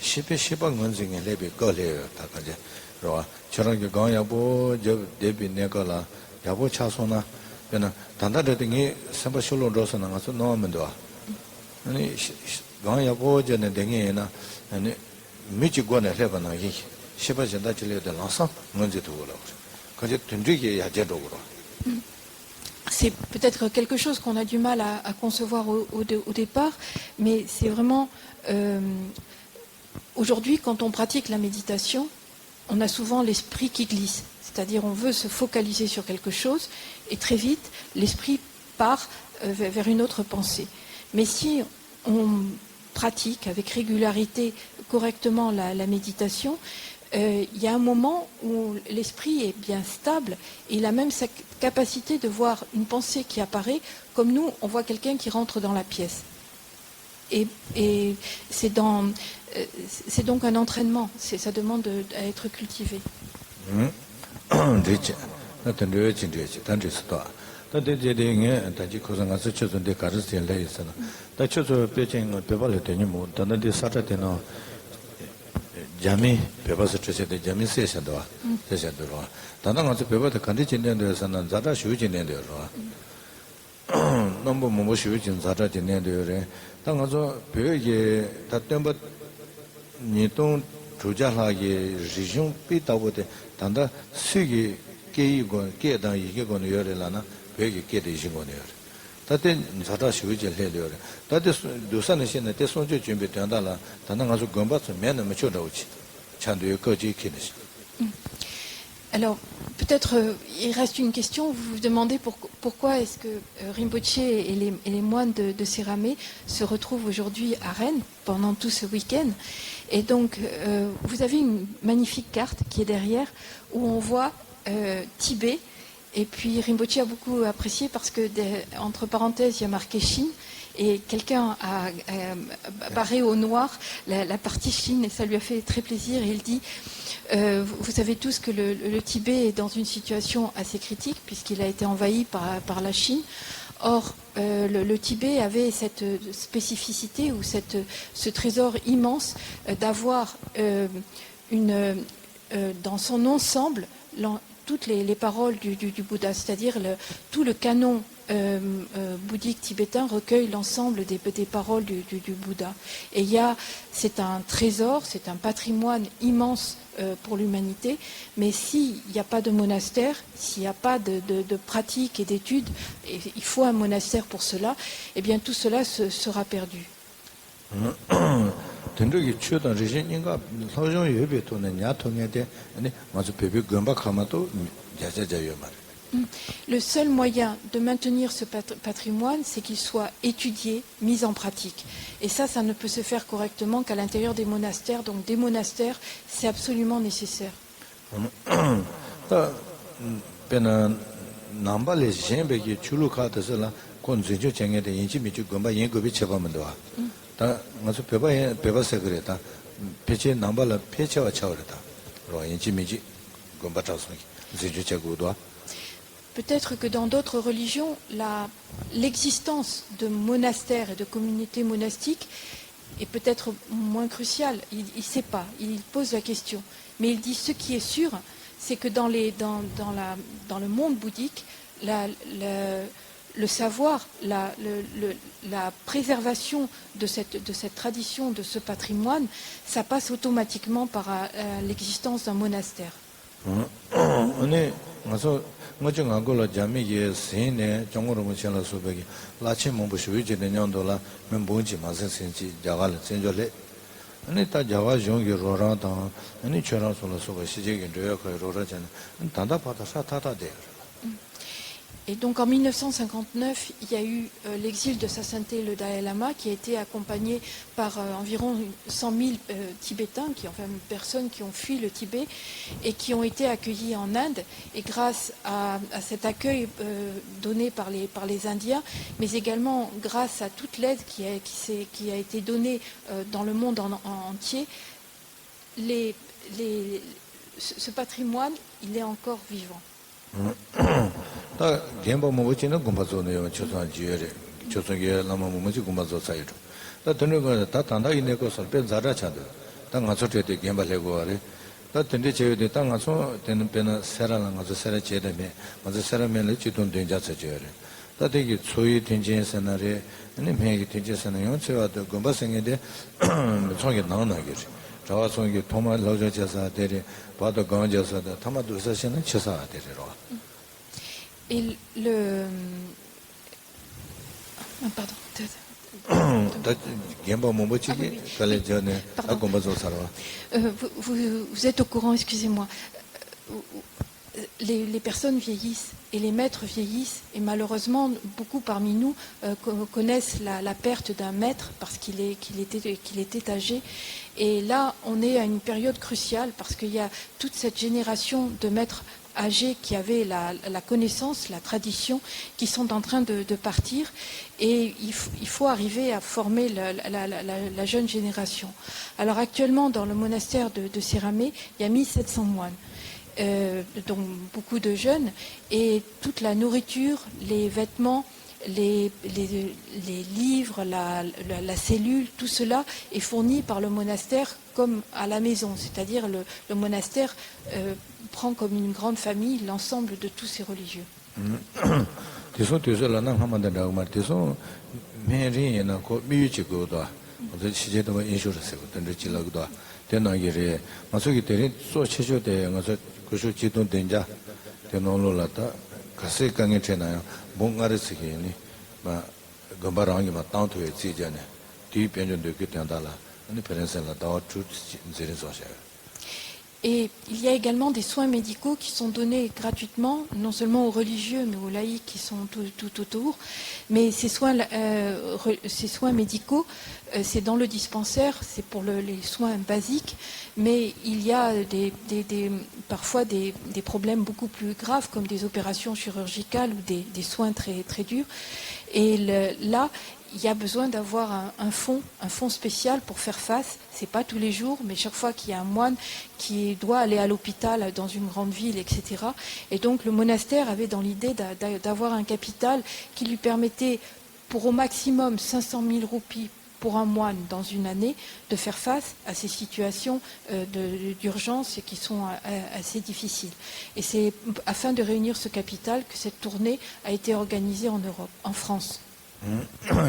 10번 건승에 레벨 걸려요. 다가제. 그러와 저렇게 강야보 저 대비 내가라 야보 차소나 그러나 단다르등이 선바슐로로서 나가서 넣으면도 아니 강야보 전에 등에나 아니 미치고는 해봐나 이 10번 다 질려도 나서 문제도 그러고 그게 든지게 야제도로 C'est peut-être quelque chose qu'on a du mal à concevoir au départ, mais c'est vraiment... aujourd'hui, quand on pratique la méditation, on a souvent l'esprit qui glisse. C'est-à-dire on veut se focaliser sur quelque chose, et très vite, l'esprit part vers une autre pensée. Mais si on pratique avec régularité, correctement la méditation, il y a un moment où l'esprit est bien stable et il a même sa capacité de voir une pensée qui apparaît comme nous, on voit quelqu'un qui rentre dans la pièce. Et c'est donc un entraînement, ça demande à être cultivé. 자미 배워서 주세요. 자미 세셔도 세셔도 단단 가서 배워도 간디진된 데서는 자다 쉬우진된 데로 너무 뭐 쉬우진 자다 진된 데요래 당가서 배우게 다tem버 니동 조자하게 리중 비다보데 단다 수기 깨이고 깨다 이게 거는 요래라나 배우게 깨되신 거네요. 다때 자다 쉬우진 해려래 다때 도산의 신에 때 손주 준비 된다라 단단 가서 건바서 맨은 못 쳐다오지 Alors, peut-être il reste une question. Vous vous demandez pourquoi est-ce que Rinpoche et les moines de Séramé se retrouvent aujourd'hui à Rennes pendant tout ce week-end. Et donc, vous avez une magnifique carte qui est derrière où on voit Tibet. Et puis Rinpoche a beaucoup apprécié parce que, entre parenthèses, il y a marqué Chine. Et quelqu'un a barré au noir la partie Chine et ça lui a fait très plaisir. Et il dit, vous savez tous que le Tibet est dans une situation assez critique puisqu'il a été envahi par la Chine. Or, le Tibet avait cette spécificité ou ce trésor immense d'avoir dans son ensemble toutes les paroles du Bouddha, c'est-à-dire tout le canon bouddhique tibétain recueille l'ensemble des paroles du Bouddha. Et c'est un trésor, c'est un patrimoine immense pour l'humanité, mais s'il n'y a pas de monastère, s'il n'y a pas de pratique et d'études, et il faut un monastère pour cela, eh bien tout cela sera perdu. Le seul moyen de maintenir ce patrimoine, c'est qu'il soit étudié, mis en pratique. Et ça ne peut se faire correctement qu'à l'intérieur des monastères. Donc des monastères, c'est absolument nécessaire. peche nambala pechewa chawarita ro inchi miji gombata sungi zeju chagudoa. Peut-être que dans d'autres religions, l'existence de monastères et de communautés monastiques est peut-être moins cruciale. Il ne sait pas, il pose la question. Mais il dit ce qui est sûr, c'est que dans le monde bouddhique, le savoir, la préservation de cette tradition, de ce patrimoine, ça passe automatiquement par l'existence d'un monastère. Ngochi ngagola jami ye sene jongoro mo chala sobegi la che mo bu shwe je de nyando la men bonji ma sen senji jagal senjole ani ta jawa jong ge rora ta ani chora so la so ba shije ge de ko rora jan tanda pa ta sa ta ta de. Et donc en 1959, il y a eu l'exil de Sa Sainteté le Dalai Lama qui a été accompagné par environ 100 000 Tibétains, personnes qui ont fui le Tibet et qui ont été accueillis en Inde. Et grâce à cet accueil donné par les Indiens, mais également grâce à toute l'aide qui a été donnée dans le monde entier, ce patrimoine, il est encore vivant. 다 gemba 모치는 공부조네요. 초선 지열에 초선게 남아 모치 공부조 사이로. 다 드는 거다 단다 있는 거 설배 자라차도. 당 가서 때 gemba 레고 아래. 다 된데 제외돼 땅 가서 되는 배는 세라는 가서 세라 제대면 먼저 세라면을 지돈 된자 저래. 다 되게 소위 된지에서나래 아니 매기 된지에서는 용체와도 공부생인데 총이 나오나게지. 저와송이 도마 로저자사 되리 봐도 강자사다 타마도 사실은 쳐사 되리로. Et pardon. Vous êtes au courant, excusez-moi. Les personnes vieillissent et les maîtres vieillissent et malheureusement beaucoup parmi nous connaissent la perte d'un maître parce qu'il était âgé. Et là, on est à une période cruciale parce qu'il y a toute cette génération de maîtres âgés qui avaient la connaissance, la tradition, qui sont en train de partir. Et il faut arriver à former la jeune génération. Alors actuellement, dans le monastère de Séramé, il y a 1700 moines. Donc beaucoup de jeunes, et toute la nourriture, les vêtements, les livres, la cellule, tout cela est fourni par le monastère comme à la maison, c'est-à-dire le monastère prend comme une grande famille l'ensemble de tous ces religieux. 그저 지돈 된자 되노로라다 가세 강에 되나요 뭔가를 쓰기니 막 금바랑이 막 땅토에 지잖아 뒤 변전도 그 된다라 아니 페렌셀라 더 주지 소셔. Et il y a également des soins médicaux qui sont donnés gratuitement, non seulement aux religieux, mais aux laïcs qui sont tout autour. Mais ces soins médicaux, c'est dans le dispensaire, c'est pour les soins basiques, mais il y a parfois des problèmes beaucoup plus graves, comme des opérations chirurgicales ou des soins très, très durs. Et là, il y a besoin d'avoir un fonds spécial pour faire face. C'est pas tous les jours, mais chaque fois qu'il y a un moine qui doit aller à l'hôpital dans une grande ville, etc. Et donc le monastère avait dans l'idée d'avoir un capital qui lui permettait, pour au maximum 500 000 roupies pour un moine dans une année, de faire face à ces situations d'urgence qui sont assez difficiles. Et c'est afin de réunir ce capital que cette tournée a été organisée en Europe, en France.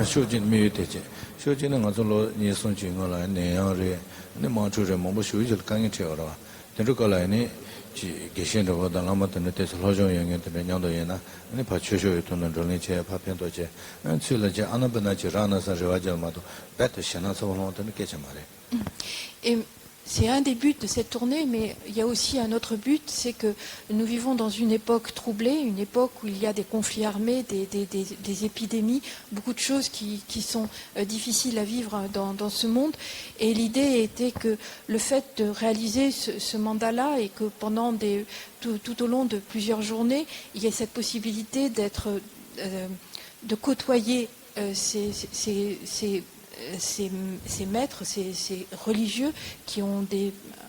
쇼진 미유대지 쇼진은 가서로 니선 중요라 내야래 네 마주래 뭐 쇼질 강이 되어라 되르거라니 지 계신도 달라마는 데서 로정 영역들의 냥도에나 네 파초쇼에 돈은 전리체 파편도제 출라제 아나바나지 라나서 저와절마도 배트 신나서 원하는 게 말해. C'est un des buts de cette tournée, mais il y a aussi un autre but, c'est que nous vivons dans une époque troublée, une époque où il y a des conflits armés, des épidémies, beaucoup de choses qui sont difficiles à vivre dans ce monde. Et l'idée était que le fait de réaliser ce mandat-là et que pendant tout au long de plusieurs journées, il y ait cette possibilité de côtoyer ces ces maîtres, ces religieux qui ont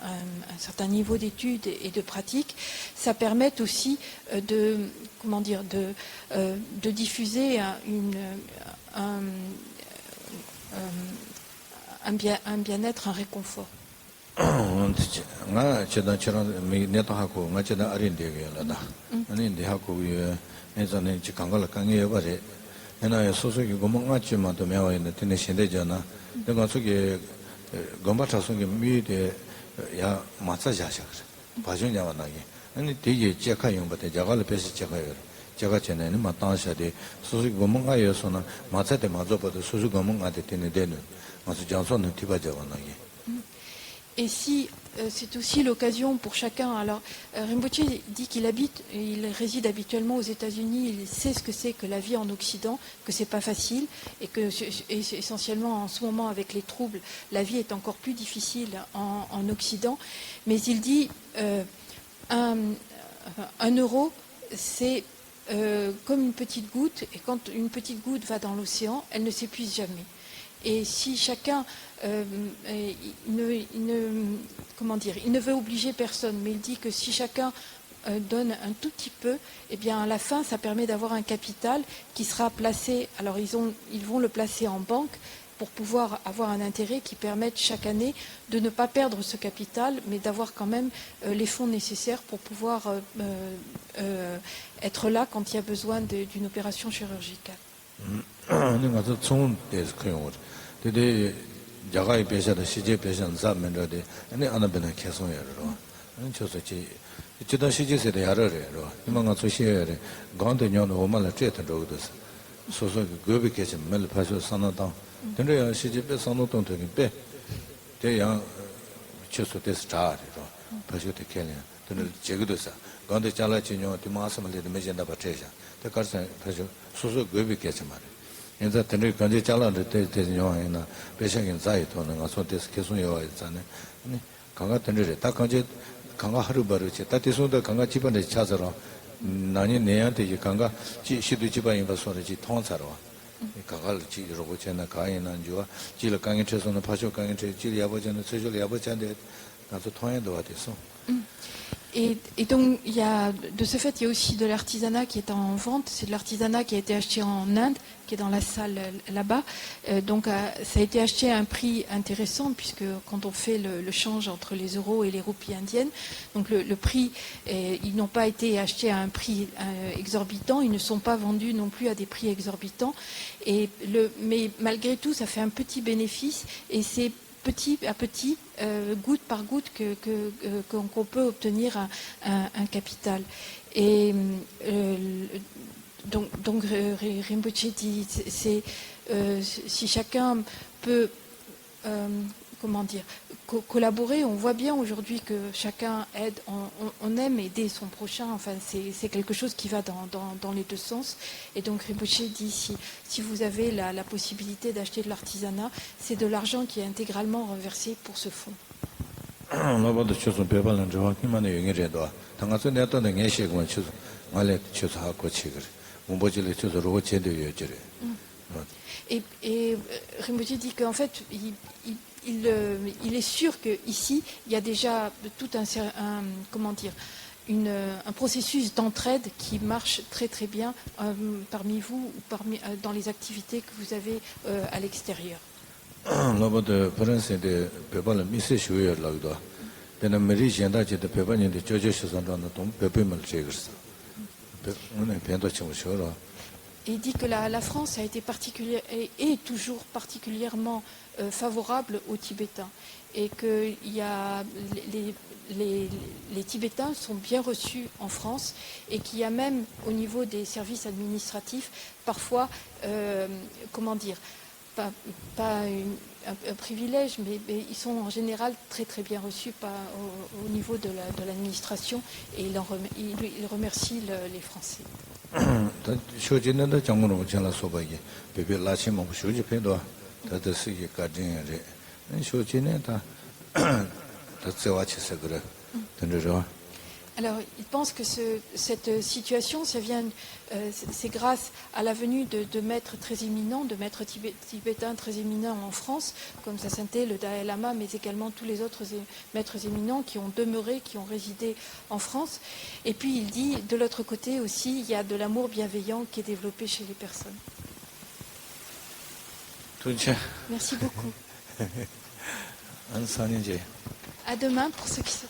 un certain niveau d'études et de pratique, ça permet aussi de diffuser un bien-être, un réconfort. nga cheda chira me neta hako nga cheda arin de ge la da ani de hako ye eza ne chi kangal kan ye bare ena ya so so ge gom nga chi ma to me wa ne tene shinde jana de nga so ge gomba cha so ge mi de ya ma cha ja sha ba jun ya wa na ge ani de ye che kha yong ba de ja ga le pe si che kha yo 제가 전에는 마땅하셔대 소수 고문가 여서는 마차대 마저버도 소수 고문가 되는 데는 마수 장소는 티바자와나게. Et si c'est aussi l'occasion pour chacun. Alors, Rinpoche dit il réside habituellement aux États-Unis. Il sait ce que c'est que la vie en Occident, que c'est pas facile, et que essentiellement en ce moment avec les troubles, la vie est encore plus difficile en Occident. Mais il dit 1 euro, c'est comme une petite goutte, et quand une petite goutte va dans l'océan, elle ne s'épuise jamais. Et si chacun, il ne veut obliger personne, mais il dit que si chacun donne un tout petit peu, eh bien à la fin, ça permet d'avoir un capital qui sera placé. Alors ils vont le placer en banque pour pouvoir avoir un intérêt qui permette chaque année de ne pas perdre ce capital, mais d'avoir quand même les fonds nécessaires pour pouvoir être là quand il y a besoin d'une opération chirurgicale. Tendria Shijipe Sanoton to Be, they young Chusso Destar, Pashu de Kenya, to the Jegudusa, Gonde Chalachino, the Masamali, the Major Patricia, the Carson Pashu, Susu Gubi Ketchamari. In the Tendri Kanji Chala, the Tesino in a patient in Zaiton, and also this Kesuyo is an Kanga Tendri, Takanji, Kanga Harubaruchi, that is the Kanga Chipa de Chazaro, Nani Neante, Kanga, Shidu Chipa in Vasorici, Tonsaro. 가갈지 로고체나 가이난 주와 질 강인체서는 파쇼 강인체 질 야버전은 최저 야버전데 나도 통해도 와대서. Et donc, de ce fait, il y a aussi de l'artisanat qui est en vente. C'est de l'artisanat qui a été acheté en Inde, qui est dans la salle là-bas. Donc, ça a été acheté à un prix intéressant, puisque quand on fait le change entre les euros et les roupies indiennes, donc le prix, ils n'ont pas été achetés à un prix exorbitant, ils ne sont pas vendus non plus à des prix exorbitants. Mais malgré tout, ça fait un petit bénéfice, et c'est petit à petit, goutte par goutte, qu'on peut obtenir un capital. Et donc Rinpoche dit, si chacun peut, collaborer, on voit bien aujourd'hui que chacun aide, on aime aider son prochain, enfin c'est quelque chose qui va dans les deux sens. Et donc Rinpoche dit, si vous avez la possibilité d'acheter de l'artisanat, c'est de l'argent qui est intégralement reversé pour ce fonds. Et Rinpoche dit qu'en fait, il est sûr qu'ici, il y a déjà tout un processus d'entraide qui marche très très bien parmi vous ou dans les activités que vous avez à l'extérieur. Et il dit que la France a été est toujours particulièrement favorable aux Tibétains, et que les Tibétains sont bien reçus en France, et qu'il y a même au niveau des services administratifs parfois, pas un privilège, mais ils sont en général très très bien reçus au niveau de l'administration, et il remercie les Français. Alors, il pense que cette situation, c'est grâce à la venue de maîtres très éminents, de maîtres tibétains très éminents en France, comme Sa Sainteté, le Dalai Lama, mais également tous les autres maîtres éminents qui ont demeuré, qui ont résidé en France. Et puis, il dit, de l'autre côté aussi, il y a de l'amour bienveillant qui est développé chez les personnes. Merci beaucoup. À demain pour ceux qui se